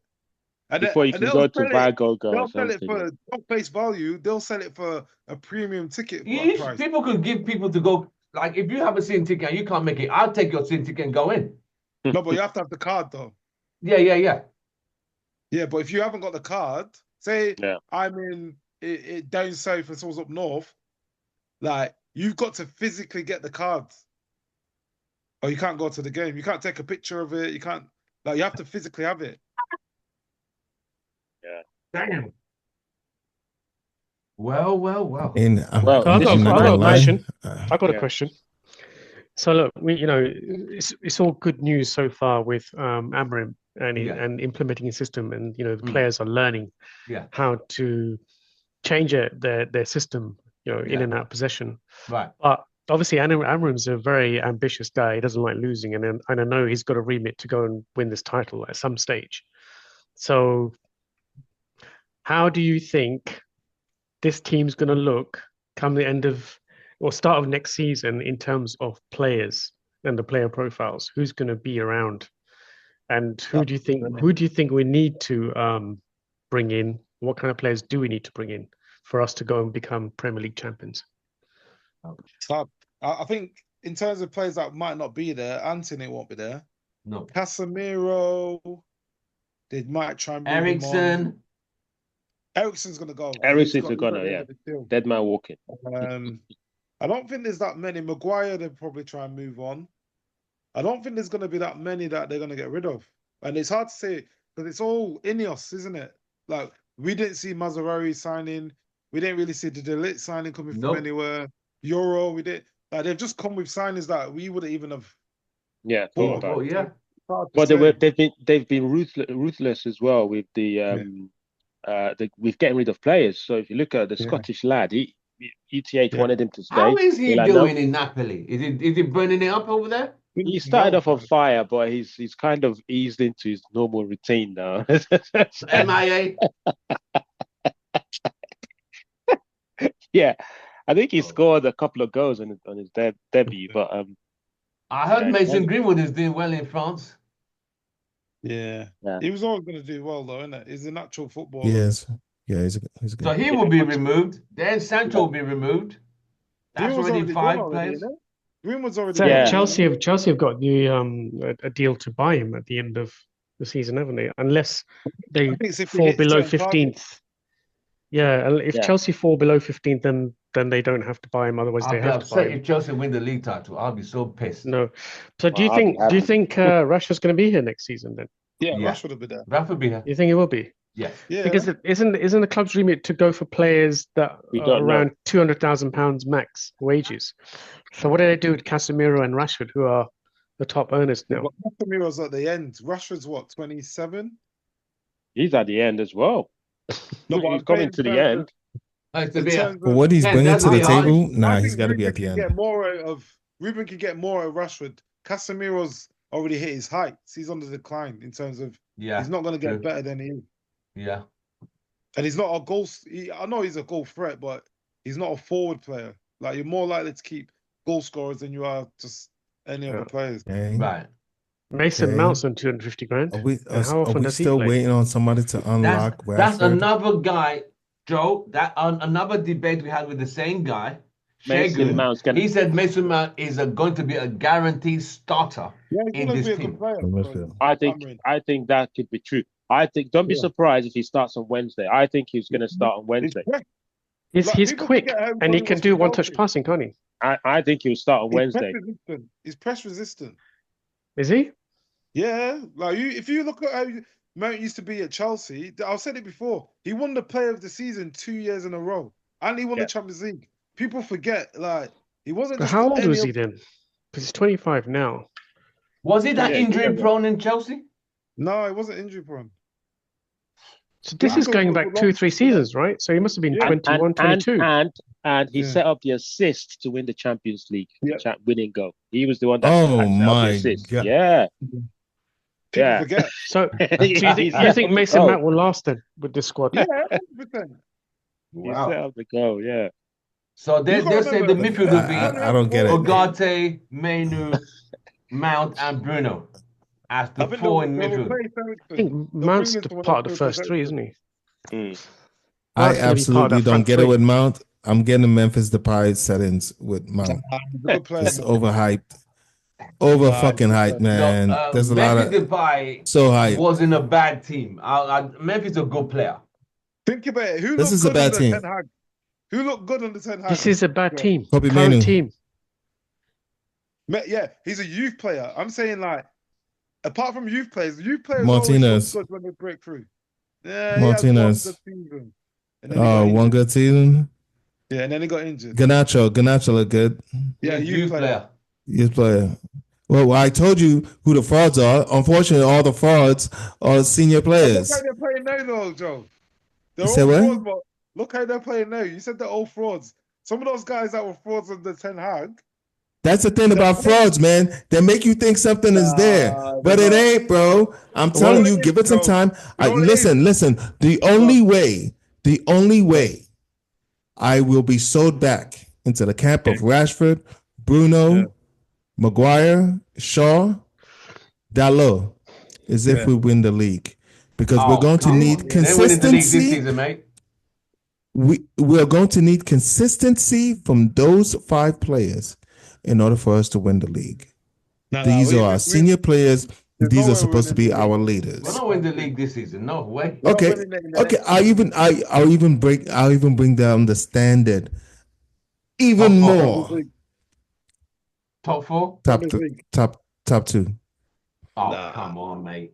And Before you can go to Vigo or they'll sell it something. for not face value. They'll sell it for a premium ticket price. People could give people to go. Like if you have a season ticket and you can't make it, I'll take your season ticket and go in. No, but you have to have the card though. Yeah. Yeah, but if you haven't got the card, say Yeah. I'm in it down south and someone's up north, like you've got to physically get the cards, or you can't go to the game. You can't take a picture of it. You can't you have to physically have it. Yeah. Damn. Well. And I've got a question. I've got a Yeah. question. So look, it's all good news so far with AMORING and implementing a system, and the players are learning how to change their system, in and out of possession. Right. But obviously, AMORING's a very ambitious guy. He doesn't like losing, and I know he's got a remit to go and win this title at some stage. So, how do you think this team's going to look come the end of or start of next season in terms of players and the player profiles? Who's going to be around, and who do you think we need to bring in? What kind of players do we need to bring in for us to go and become Premier League champions? So I think in terms of players that might not be there, Anthony won't be there. No. Casemiro, they might try and move him on. Eriksen. Eriksen's gonna go. Eriksen's He's gonna, at the end yeah. of the deal. Dead man walking. I don't think there's that many. Maguire, they'll probably try and move on. I don't think there's gonna be that many that they're gonna get rid of. And it's hard to say because it's all Ineos, isn't it? Like we didn't see Mazzarri signing. We didn't really see the De Ligt signing coming from Nope. anywhere. Euro, we did. Like they've just come with signings that we wouldn't even have Yeah, thought thought about. Oh, yeah. It's hard to Well, say. they've been ruthless as well with with getting rid of players. So if you look at the Yeah. Scottish lad, ETH Yeah. wanted him to stay. How is he They're like, no. doing in Napoli? Is he burning it up over there? He started off on fire, but he's kind of eased into his normal routine now. MIA. Yeah, I think he scored a couple of goals on his debut, but I heard Yeah, Mason and- Greenwood is doing well in France. Yeah. Yeah. He was always going to do well, though, isn't it? He's a natural footballer. Yes. Yeah, he's a good. So he will be removed. Then Sancho will be removed. That's Greenwood's already gone five already, players. isn't it? Greenwood's already So Yeah. gone. Chelsea have got the a deal to buy him at the end of the season, haven't they? Unless they I think it's if we fall hit below certain targets. 15th. Yeah, and if Yeah. Chelsea fall below 15th, then they don't have to buy him. Otherwise, I'll they be have to buy upset him. if Chelsea win the league title. I'll be so pissed. No. So do you Well, I'll be think Rashford's going to be here next season? Then Yeah, Yeah. Rashford will be there. Rafa be here. you think he will be? Yes. Yeah. Because isn't the club's remit to go for players that We are don't know. around £200,000 max wages? So what do they do with Casemiro and Rashford, who are the top earners now? But Casemiro's at the end. Rashford's what, 27? he's at the end as well. No, but He's I'm coming saying to the in terms end. of- It's to in be here. terms For of- what he's Yeah, bringing that's to the what I- table, nah, I he's think got to be Ruben at the can end. get more out of Ruben can get more out of Rashford. Casemiro's already hit his heights. He's on the decline in terms of Yeah. he's not going to get true. better than he is. Yeah. And he's not a goal. I know he's a goal threat, but he's not a forward player. Like you're more likely to keep goal scorers than you are just any other Yeah. players. Okay. Right. Mason Okay. Mount's on 250 grand. Are we, And how are often we does he still play? waiting on somebody to unlock That's Rashford? another guy, Joe. That another debate we had with the same guy, Mason Shegun. Mount's gonna. He said Mason Mount is going to be a guaranteed starter. Yeah, he's In going to this be a team. good player. In midfield. I think that could be true. Don't be Yeah. surprised if he starts on Wednesday. I think he's going to start on Wednesday. He's Like, people quick forget how and he good he can was do for one-touch Chelsea. passing, can't he? I think he'll start on Wednesday. He's press resistant. Is he? Yeah, like if you look at how Mount used to be at Chelsea, I've said it before. He won the Player of the Season 2 years in a row, and he won Yeah. the Champions League. People forget, like he wasn't. But Just how old any was he of- then? Because he's 25 now. Was he that Yeah, injury yeah. prone in Chelsea? No, he wasn't injury prone. So this Yeah, is I going thought back it was 2 or long 3 before that. seasons, right? So he must have been Yeah. 21, 22. And he Yeah. set up the assist to win the Champions League, Yeah. winning goal. He was the one that Oh set up the my assist. God. Yeah. People Yeah. forget. So do you He think, set Mason up the Mount will last then with this squad? Yeah, 100%. goal. He set up the goal. Yeah. So they You gotta say the remember, midfield will be I don't get it. Ogate, Mainu, Mount, and Bruno as I the think four in they'll midfield. replace I Eriksen. think They'll Mount's bring in the someone part of else the to first replace three, Eriksen. isn't he? Mm. I Mount's gonna be part of absolutely that don't front get it three. with Mount. I'm getting Memphis Depay settings with Mount. He's a good player. It's overhyped. Over Nah, fucking hyped, man. There's a lot Memphis of Depay so hype. was in a bad team. Memphis is a good player. Think about it. Who This looked is a good bad under team. Ten Hag? Who looked good under Ten Hag? This is a bad Yeah. team. Kobe Current Mainoo. team. Yeah, he's a youth player. I'm saying like, apart from youth players Martinez. always look good when they break through. Yeah, Martinez. he had one good season. And then he got Oh, one injured. good season. Yeah, and then he got injured. Ganacho look good. Yeah, He's a youth player. Youth player. Well, I told you who the frauds are. Unfortunately, all the frauds are senior Look players. how they're playing now, though, Joe. They're You all said what? frauds, but look how they're playing now. You said they're all frauds. Some of those guys that were frauds under Ten Hag. That's the thing about frauds, man. They make you think something is there, Nah, but they're it not. ain't, bro. I'm Well, telling it you, is, give it some bro. time. You know what it Listen. The only way I will be sold back into the camp of Rashford, Bruno, Yeah. Maguire, Shaw, Dalot is if Yeah. we win the league. Because we're going to come need on. They're winning the league this consistency. season, mate. We are going to need consistency from those 5 players in order for us to win the league. Nah, These are our senior players There's these no are way we're supposed to winning be the our league. leaders. We're not winning the league this season. No way. We're not Okay, winning it in the okay. next I'll season. I'll even bring down the standard even Top four. Champions more. League. Top four? Top Champions League. top two. Oh, Nah. come on, mate.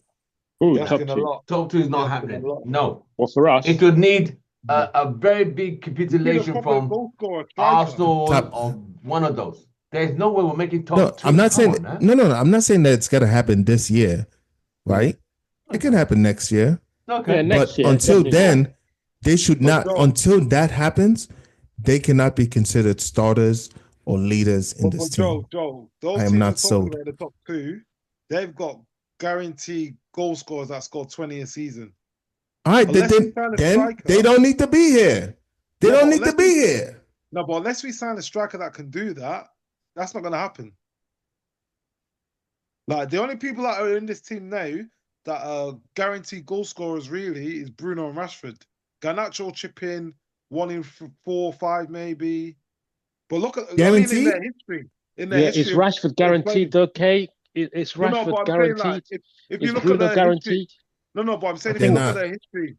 Ooh, You're top asking a two. lot. Top two is not You're asking a happening. lot. No. Well, for us, It would need a very big You need a capitulation proper from goal scorer, striker. Arsenal Top- or one of those. There's no way we're making top No, two. I'm not Come saying on, man. no. I'm not saying that it's gonna happen this year, right? It can happen next year. Okay. yeah, next But year. until definitely. then, they should But not. Joe- Until that happens, they cannot be considered starters or leaders in But this team. Joe, those I am teams not you're talking sold. about in the top two, they've got guaranteed goal scorers that score 20 a season. All right, Unless we sign a then striker- they don't need to be here. They Yeah, don't but need to unless be we- here. No, but unless we sign a striker that can do that, that's not going to happen. Like, the only people that are in this team now that are guaranteed goal scorers really is Bruno and Rashford. Garnacho will chip in, 1 in 4 or 5 maybe. But look at, I mean, in Guaranteed? their history. In their Yeah, history is of- Rashford guaranteed? Okay, it's No, Rashford but I'm saying, guaranteed. like, if Is you look Bruno at their history, guaranteed? no, but I'm saying if They're you look not. at their history,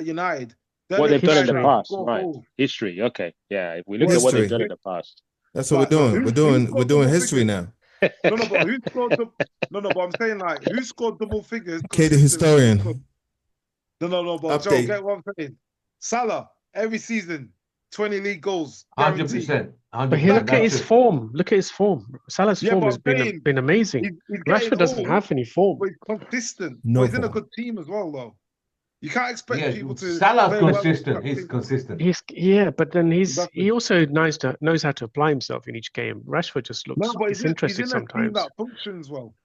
United, they're What the they've done in the guys that History. past, score right? goals. History. Okay, yeah. If we look at what History. they've done in the past, That's what Like, we're no, doing. who We're doing scored double history figures? now. No, but who scored no, but I'm saying, like, who scored double figures? Okay, the consistently? historian. No, but Joe, Update. get what I'm saying. Salah, every season, 20 league goals, guaranteed. 100%. But here, look at his form. Look at his form. Salah's Yeah, form but has I'm saying been amazing. He's getting Rashford doesn't old, have any form. but he's consistent. No But he's in a form. good team as well, though. You can't expect Yeah, people to Salah's play well consistent. with He's that consistent. But then Exactly. he also knows how to apply himself in each game. Rashford just looks No, but he's disinterested in a team sometimes. that functions well.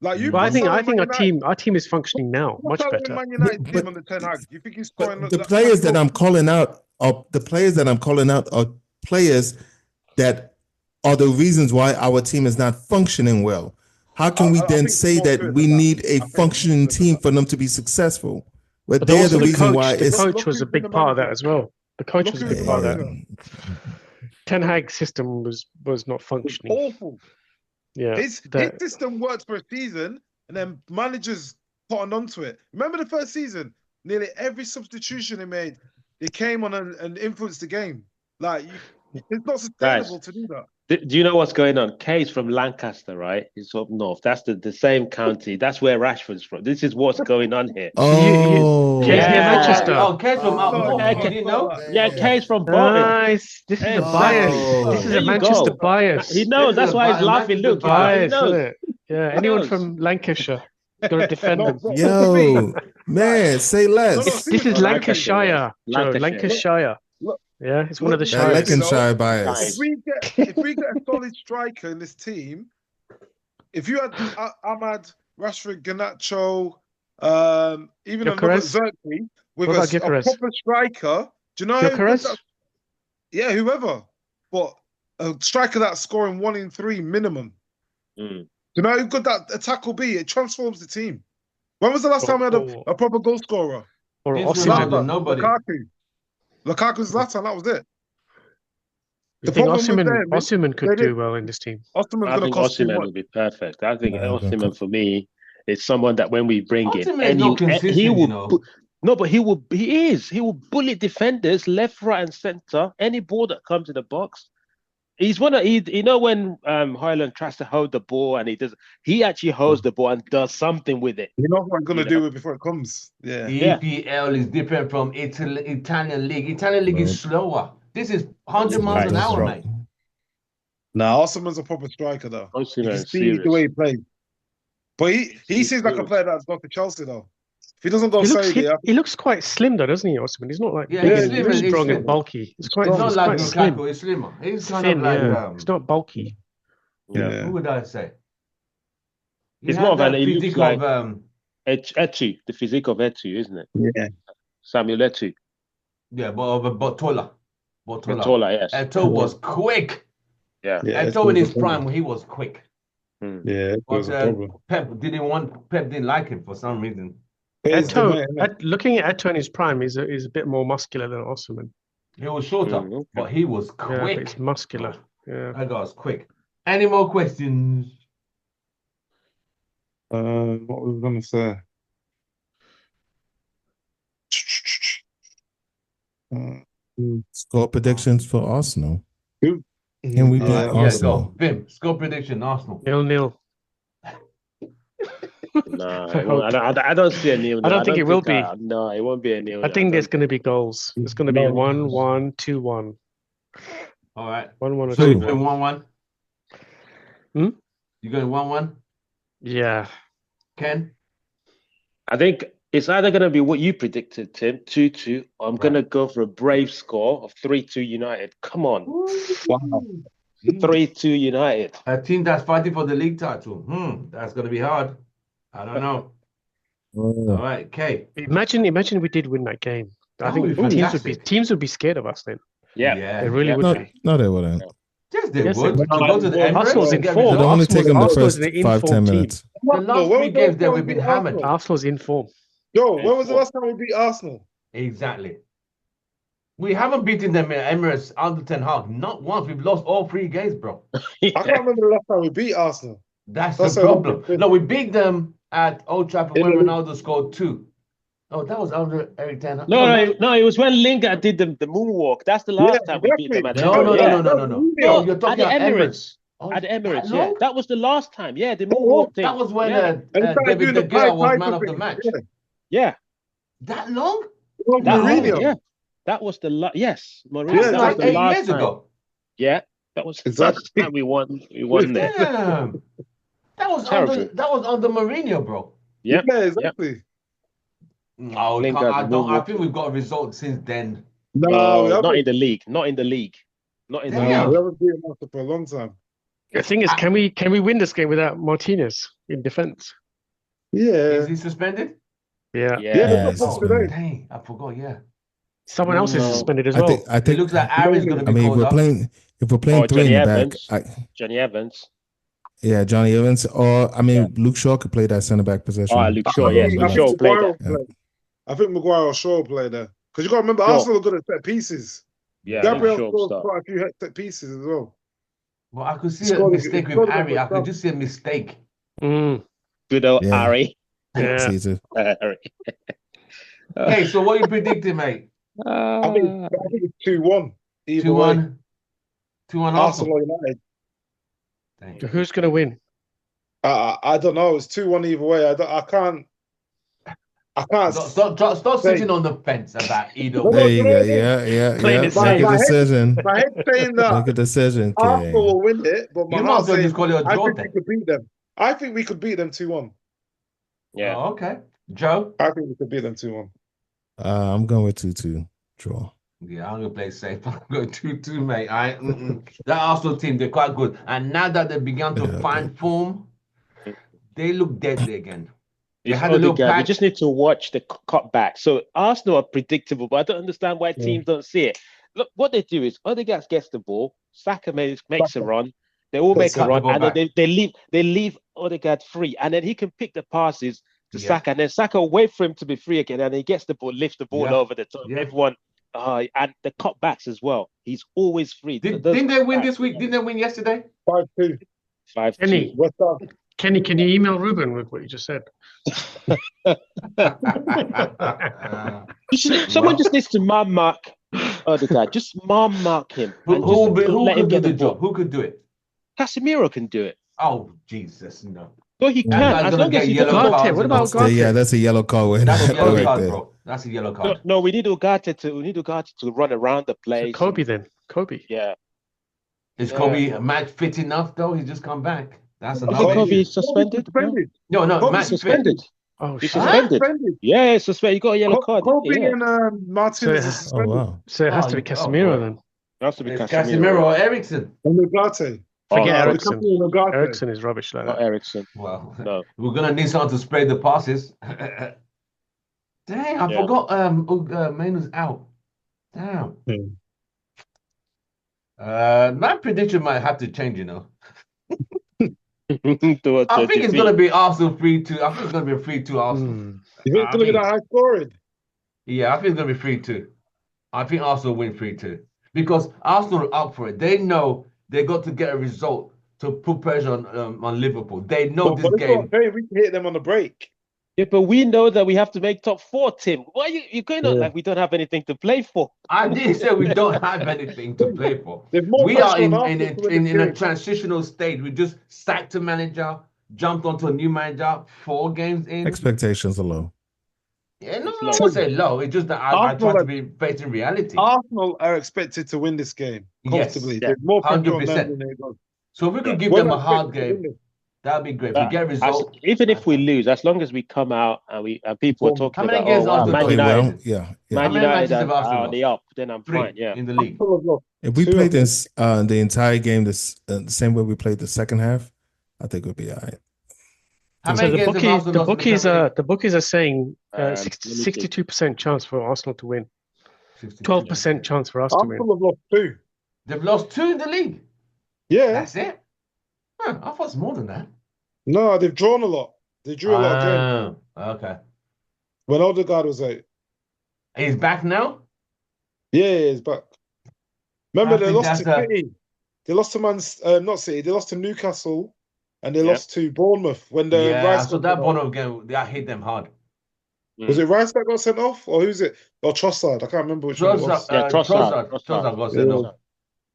Like, you But I put think Salah in Man United- our team is functioning now put much Salah in better. Man United But- team under Ten Hag. You think he's scoring? But the players that I'm calling out are players that are the reasons why our team is not functioning well. How can we I then think say it's more that to it we than that. need a I think functioning it's more to it than team that. for them to be successful? But But they're also the reason why the it's coach Look was a who's been big the part of that manager. as well. The coach Look was a who's big the part of that. manager. Ten Hag's system was not It's functioning. awful. Yeah, His system worked for a season, and then managers cottoned onto it. Remember the first season? Nearly every substitution he made, they came on and influenced the game. Like, it's not sustainable to do that. do you know what's going on? Kay's from Lancaster, right? He's up north. That's the same county. That's where Rashford's from. This is what's going on here. oh He's near Manchester. Oh, Kate from up No, north. no, You didn't know? no. Yeah, Kay's from Bolton. Nice. This is a Exactly. bias. This is There a you Manchester go. bias. He knows. That's why he's laughing. Look, he Bias, knows. isn't it? Yeah. He Anyone knows. from Lancashire, got to defend No, them. but for me, yo man, say less. No, This is Oh, Lancashire, Joe. Lancashire. Lancashire. Look, Yeah, it's one of the look, That shires. Lincolnshire If bias. we get a solid striker in this team, if you had Ahmad, Rashford, Garnacho, even another Gyökeres? Xerxes with What about a Gyökeres? proper striker, do you know how good Gyökeres? that? Yeah, whoever. But a striker that's scoring 1 in 3 minimum. Mm. Do you know how good that attack will be? It transforms the team. When was the last time we had Or- a proper goal scorer? Or It's Osimhen. Ronaldo, nobody. Lukaku's Zlatan, that was it. You The think problem with them is Osimhen they could do didn't- well in this team? Osimhen's I going to think cost too Osimhen much. will be perfect. I think Yeah, Osimhen for me is someone that when we bring it, Osimhen's not consistent, he will. you know. No, but he will bullet defenders left, right, and center. Any ball that comes in the box. He's one of you know when Highland tries to hold the ball and he actually holds the ball and does something with it. You know what I'm going to You know? do it before it comes. Yeah. Yeah. EPL is different from Italian league. Italian league is slower. This is 100 miles an That's hour, right. mate. Now, Osimhen's a proper striker, though. You Osimhen can is see serious. the way he plays. But he He's seems like a serious. player that's got to Chelsea, though. If he doesn't go He looks quite slim, though, doesn't he, Osimhen? He's not like Yeah, big he's and slim, he's strong slim. and bulky. It's quite, It's not he's like quite slim. Lukaku, it's slimmer. He's It's kind thin, of like, yeah. It's not bulky. Yeah. who would I say? He It's has more of that an- he looks physique like- of, Etu, the physique of Etu, isn't it? Yeah. Samuel Etu. yeah, but of a Botola. Tola, yes. Eto was quick. Yeah. Yeah. Eto in his prime, he was quick. Yeah, it was a But problem. Pep didn't like him for some reason. Here's the man, innit? Looking at Eto in his prime, he's a bit more muscular than Osimhen. He was shorter, Okay. but he was Yeah, but quick. he's muscular. Yeah. That guy was quick. Any more questions? What was I gonna say? Score predictions for Arsenal. Who? Can we All bet right, yeah, Arsenal? go. Vim, score prediction, Arsenal. 0-0. No, I hope. I don't see a nil-nil. I don't think it will be. No, it won't be a nil-nil. I think there's going to be goals. It's going to be No. 1-1, 2-1. All right. 1-1 or So you're 2-1. going 1-1? Hmm? You going 1-1? Yeah. Ken? I think it's either going to be what you predicted, Tim, 2-2, or I'm going to go for a brave score of 3-2 United. Come on. Wow. 3-2 United. A team that's fighting for the league title. That's going to be hard. I don't know. All right, Kay. Imagine we did win that game. I That would think be teams would be scared of us then. Yeah. They really Yeah. would be. No, they wouldn't. Yes, they Yes, would. they To go to the Emirates Arsenal's and in get form. It'll only take them the Arsenal's first an 5-10 in-form team. minutes. The last when three was the games last that time we've we been beat hammered. Arsenal? Arsenal's in form. Yo, when was the last time we beat Arsenal? Exactly. We haven't beaten them in Emirates under Ten Hag. Not once. We've lost all three games, bro. I can't remember the last time we beat Arsenal. That's That's the a- problem. No, we beat them at Old Trafford In when the- Ronaldo scored 2. Oh, that was under Eric Ten Hag. No, it was when Lingard did the moonwalk. That's the last time we beat them at No, Emirates. no, Yeah. no. No, You're at talking the about Emirates. Oh, At the that Emirates, long? yeah. That was the last time. Yeah, the moonwalk thing. That was when Yeah. And he started David doing De the Gea was Pied man of Piper the thing. match. Yeah. Yeah. That long? That Mourinho. was, yeah. That was the yes, Mourinho. That's Yeah, that like was the 8 last years time. ago. Yeah. That was the Exactly. first time we won there. Damn. That was under Mourinho, bro. Yep. Yeah, exactly. No, Lingard, I think we've got a result since then. No, we not haven't. in the league. Not in the league. Not in the Damn. No, league. we haven't beaten Arsenal for a long time. The thing is, can we win this game without Martinez in defense? Yeah. Is he suspended? Yeah. Yeah, Yeah. they've Yeah, got it's Pop today. suspended. Dang, I forgot, yeah. Someone else is No. suspended as I well. think It looks like Aaron's going to I be mean, called up. if we're playing Oh, three in Johnny the back, Evans. Johnny Evans. yeah, Johnny Evans, or I mean, Luke Shaw could play that center back position. Oh, Luke Shaw, yes. I Luke think Shaw played Maguire that. will play. I think Maguire or Shaw will play there. Because you got to remember, Shaw. Arsenal are good at set pieces. Yeah, I think Gabriel Shaw scored start. quite a few set pieces as well. Well, I could see He's a got a- mistake he's with got a Harry. good I could stuff. just see a mistake. Good old Yeah. Harry. Yeah. Caesar. Harry. Hey, so what are you predicting, mate? I think it's 2-1. Either way. 2-1. 2-1 Arsenal Arsenal. or United. Dang. Who's going to win? I don't know. It's 2-1 either way. I can't. Stop sitting on the fence about either No, way. There you go. Yeah. Playing it Make safe. a decision. My head's saying that Make a decision, Arsenal Kay. will win it, but my You might heart's as well saying just call it a I draw think we then. could beat them. I think we could beat them 2-1. Yeah. Oh, okay. Joe? I think we could beat them 2-1. I'm going with 2-2 draw. Yeah, I'm gonna play safe. I'm going 2-2, mate. That Arsenal team, they're quite good. And now that they began to Yeah, find form, they look deadly again. They It's had a little Odegaard. We patch. just need to watch the cutback. So Arsenal are predictable, but I don't understand why teams don't see it. Look, what they do is Odegaard gets the ball, Saka makes a run, they all make a cut the run, ball and then back. they leave Odegaard free, and then he can pick the passes to Yeah. Saka, and then Saka wait for him to be free again, and he gets the ball, lift the ball Yeah. over the top. Yeah. Everyone, and the cutbacks as well. He's always free. Didn't they win this week? Didn't they win yesterday? 5-2. 5-2. Kenny, West Ham. Kenny, can you email Ruben with what you just said? Someone just needs to mark Odegaard. Just mark him. Who And just who let him could do get the the ball. job? Who could do it? Casemiro can do it. Oh, Jesus, no. Well, he can. That guy's As gonna long get as he yellow doesn't. Ugarte, cards. what about and all. Ugarte? Yeah, that's a yellow card. That's a yellow right card, there. bro. That's a yellow No, card. no, we need Ugarte to run around the So place. Kobe then. Kobe. Yeah. Is Yeah. Kobe match fit enough though? He's just come back. That's I another think issue. Kobe is suspended. Suspended. No, Kobe's match fit. Suspended. Oh, He's shit. suspended. Suspended. Yeah, it's suspended. You got a yellow card. Kobe Yeah. and Martinez So- are Oh suspended. wow. So it has Oh, to be oh, Casemiro boy. then. It has to be It's Casemiro. Casemiro or Ericsson. And Ugarte. Forget Oh, Ericsson. Ugarte and Ugarte. Ericsson is rubbish like Not that. Ericsson. Well, No. we're gonna need someone to spray the passes. Dang, I Yeah. forgot. Mainu's out. Damn. My prediction might have to change. You know, I think it's gonna be Arsenal 3-2. I think it's gonna be a 3-2 Arsenal. You think it's going to be that high scoring? Yeah, I think it's gonna be 3-2. I think Arsenal win 3-2 because Arsenal are up for it. They know they got to get a result to put pressure on Liverpool. They know But this it's what I'm game. saying. We can hit them on the break. Yeah, but we know that we have to make top four, Tim. Why you're going on Yeah. like we don't have anything to play for? I didn't say we don't have anything to play for. There's more We are pressure on in Arsenal to win this a game. transitional stage. We just sacked a manager, jumped onto a new manager 4 games in. Expectations are low. Yeah, no, It's I low. won't say low. It's just that I try to be facing reality. Arsenal are expected to win this game comfortably. Yes, Yeah, There's more pressure on them 100%. than it does. So if we could Yeah. give We're them a not hard expected to win game, this. that'd be great. If we But get a result, even if we lose, as long as we come out and people are How talking how many about, games oh wow, Arsenal Man got Play this United, well. season? Yeah, How yeah. many Man United matches have are Arsenal on the lost? up, then I'm 3 fine. Yeah. in the league. Arsenal have lost If we 2 played of them. this the entire game the same way we played the second half, I think we'll be all right. How So many games have Arsenal lost in the Premier League? the bookies are saying Let me see. 62% chance for Arsenal to win, 62. 12% chance for us to win. Arsenal have lost 2. They've lost 2 in the league. Yeah. That's it. Huh, I thought it's more than that. No, they've drawn a lot. They drew a lot of games Okay. when Odegaard was out. He's back now. Yeah, he's back. Remember, I they think lost to that's City. They lost to not City. They lost to Newcastle, and they Yeah. lost to Bournemouth when the Yeah, Rice so got that sent off. Bono game, I hit them hard. Was it Rice that got sent off, or who's it? Or Trossard? I can't remember which one it was. Yeah, Trossard. Trossard got Yeah. sent off.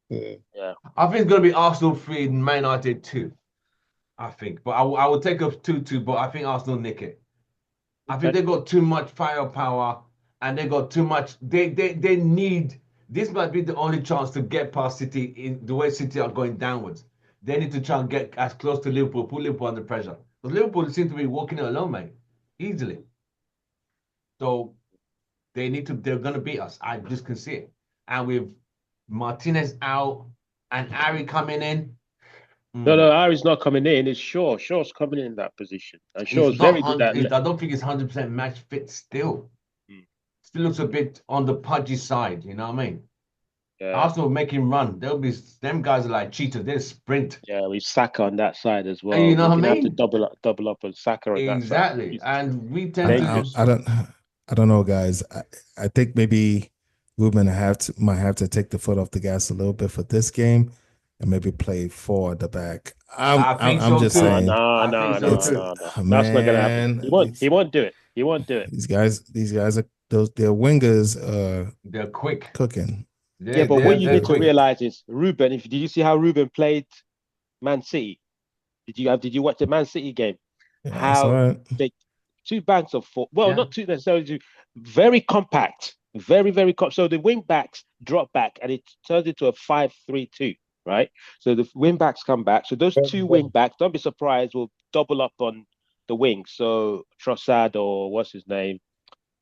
Yeah. Yeah. I think it's going to be Arsenal 3, Man United 2. I think. But I will take a 2-2, but I think Arsenal nick it. I think they got too much firepower and they got too much. They need. This might be the only chance to get past City in the way City are going downwards. They need to try and get as close to Liverpool, put Liverpool under pressure. Because Liverpool seem to be walking it alone, mate, easily. So they need to. They're going to beat us. I just can see it. And with Martinez out and Ari coming in. No, Ari's not coming in. It's Shaw. Shaw's coming in that position, and Shaw's He's not very good at. I don't think he's 100% match fit still. Still looks a bit on the pudgy side, you know what I mean? Yeah. Arsenal make him run. Them guys are like cheaters. They sprint. Yeah, we Saka on that side as well. You know what I We're gonna have to mean? double up on Saka on that side. Exactly. And we tend to just I don't know, guys. I think maybe Ruben might have to take the foot off the gas a little bit for this game and maybe play 4 at the back. I'm just saying. No. That's not gonna happen. He won't do it. He won't do it. These guys are their wingers they're quick. cooking. Yeah, but what you need to realize is Ruben. Did you see how Ruben played Man City? Did you watch the Man City game? Yeah, How they 2 banks of 4. Well, not 2 necessarily. Very compact. Very, very compact. So the wing backs drop back and it turns into a 5-3-2, right? So the wing backs come back. So those 2 wing backs, don't be surprised, will double up on the wing. So Trossard or what's his name?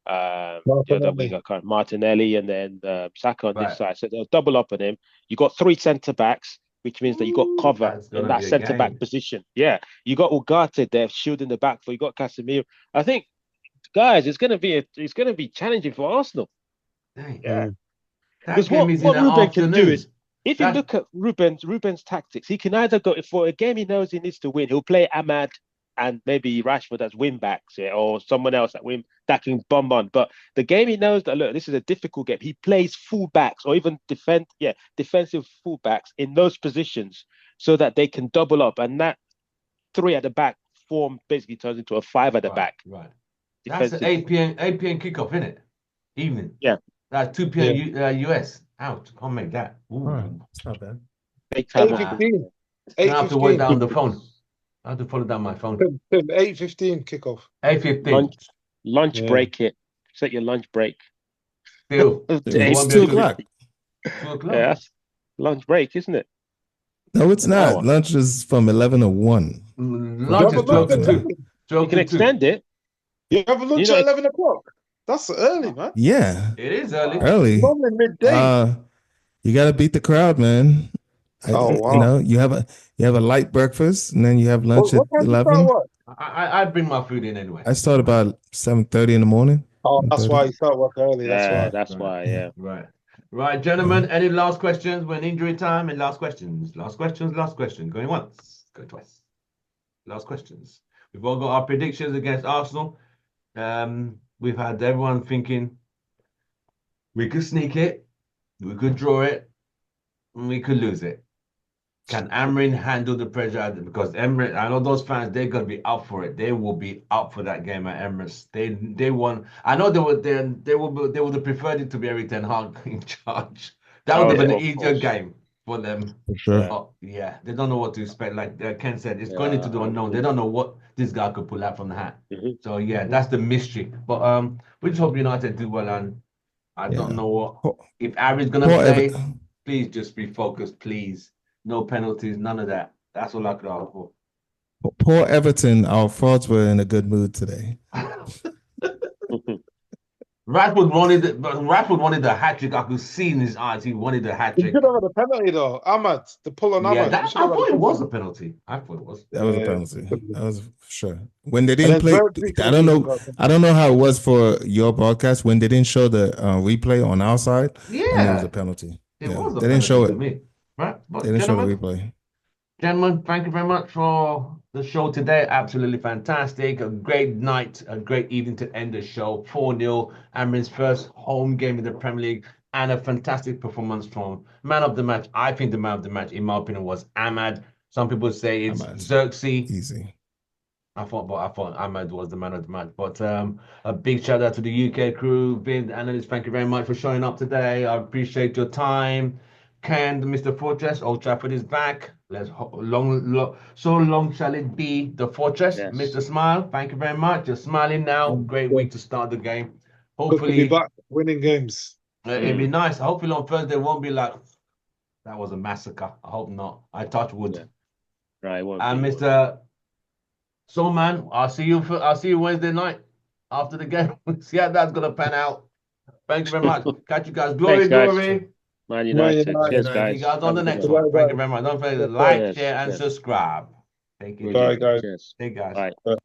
The other winger, Martinelli, and then Saka on this side. So they'll double up on him. You got 3 centre backs, which means that you got cover in that centre back position. Yeah, you got Ugarte there shielding the back. For you got Casemiro. I think, guys, it's gonna be challenging for Arsenal. Dang. Yeah, because what Ruben can do is, if you look at Ruben's tactics, he can either go for a game he knows he needs to win. He'll play Ahmad and maybe Rashford as wing backs, or someone else that can bomb on. But the game he knows that, look, this is a difficult game. He plays full backs or even defensive full backs in those positions so that they can double up, and that 3 at the back form basically turns into a 5 at the back. Right. That's an 8 p.m. kickoff, isn't it? Evening. Yeah. That's 2 p.m. US. Ouch, can't make that. It's not bad. 8:15. I have to work down the phone. I have to follow down my phone. 8:15 kickoff. 8:15. Lunch break it. Set your lunch break. Still. It's 2 o'clock. 2 o'clock. Yeah, that's lunch break, isn't it? No, it's not. Lunch is from 11 to 1. Lunch is 12 to 2. You can extend it. You have a lunch at 11 o'clock. That's early, man. Yeah. It is early. Early. Normally midday. You got to beat the crowd, man. Wow. You know, you have a light breakfast and then you have lunch at 11. I bring my food in anyway. I start about 7:30 in the morning. Oh, that's why you start work early. That's why. Yeah. Right, gentlemen. Any last questions? We're in injury time. And last questions. Last question. Going once. Go twice. Last questions. We've all got our predictions against Arsenal. We've had everyone thinking we could sneak it, we could draw it, and we could lose it. Can Amorim handle the pressure? Because Emirates, I know those fans, they're gonna be up for it. They will be up for that game at Emirates. They won. I know they would have preferred it to be Eric Ten Hag in charge. That would have been an Of easier course. game for them. For sure. Yeah. Oh, yeah, they don't know what to expect. Like Ken said, it's going Yeah, into the unknown. They don't know what this guy could pull out from the hat. Mhm. So yeah, that's the mystery. But we just hope United do well. And I don't Yeah. know what Poor, if Ari's gonna poor play. Ever- Please just be focused, please. No penalties, none of that. That's all I could ask for. poor Everton. Our frauds were in a good mood today. Rashford wanted the hat trick. I could see in his eyes he wanted the hat You trick. should have had a penalty though. Ahmad, the pull on Yeah, Ahmad. that, You should I have had thought a it was a penalty. penalty. I thought it was. That was a Yeah. penalty. That was for sure. When they And didn't then play, very quickly I don't he know. got- I don't know how it was for your broadcast when they didn't show the replay on our side, and it was Yeah, a penalty. it Yeah, was a they didn't show penalty to it. me. Right, They but didn't show the gentlemen, replay. Gentlemen, thank you very much for the show today. Absolutely fantastic. A great night, a great evening to end the show. 4-0, Amorim's first home game in the Premier League, and a fantastic performance from man of the match. I think the man of the match, in my opinion, was Ahmad. Some people say it's Ahmad. Xerxes. Easy. I thought Ahmad was the man of the match. But a big shout out to the UK crew. Vin, analyst, thank you very much for showing up today. I appreciate your time. Ken, Mr. Fortress, Old Trafford is back. So long shall it be, the Fortress. Yes. Mr. Smile, thank you very much. You're smiling now. Great week to start the game. Good to be Hopefully, back winning games. it'd be nice. Hopefully on Thursday it won't be like that was a massacre. I hope not. I touch wood. Yeah. Right. And Mr. So man, I'll see you Wednesday night after the game. See how that's gonna pan out. Thank you very much. Catch you guys. Glory, Thanks, guys. glory. Man United. United. Cheers, See guys. you guys on Have the a good next one. one. Thank you very much. Don't forget to like, Cheers. share, and Cheers. subscribe. Thank you. Bye, guys. Cheers. Hey guys. Bye.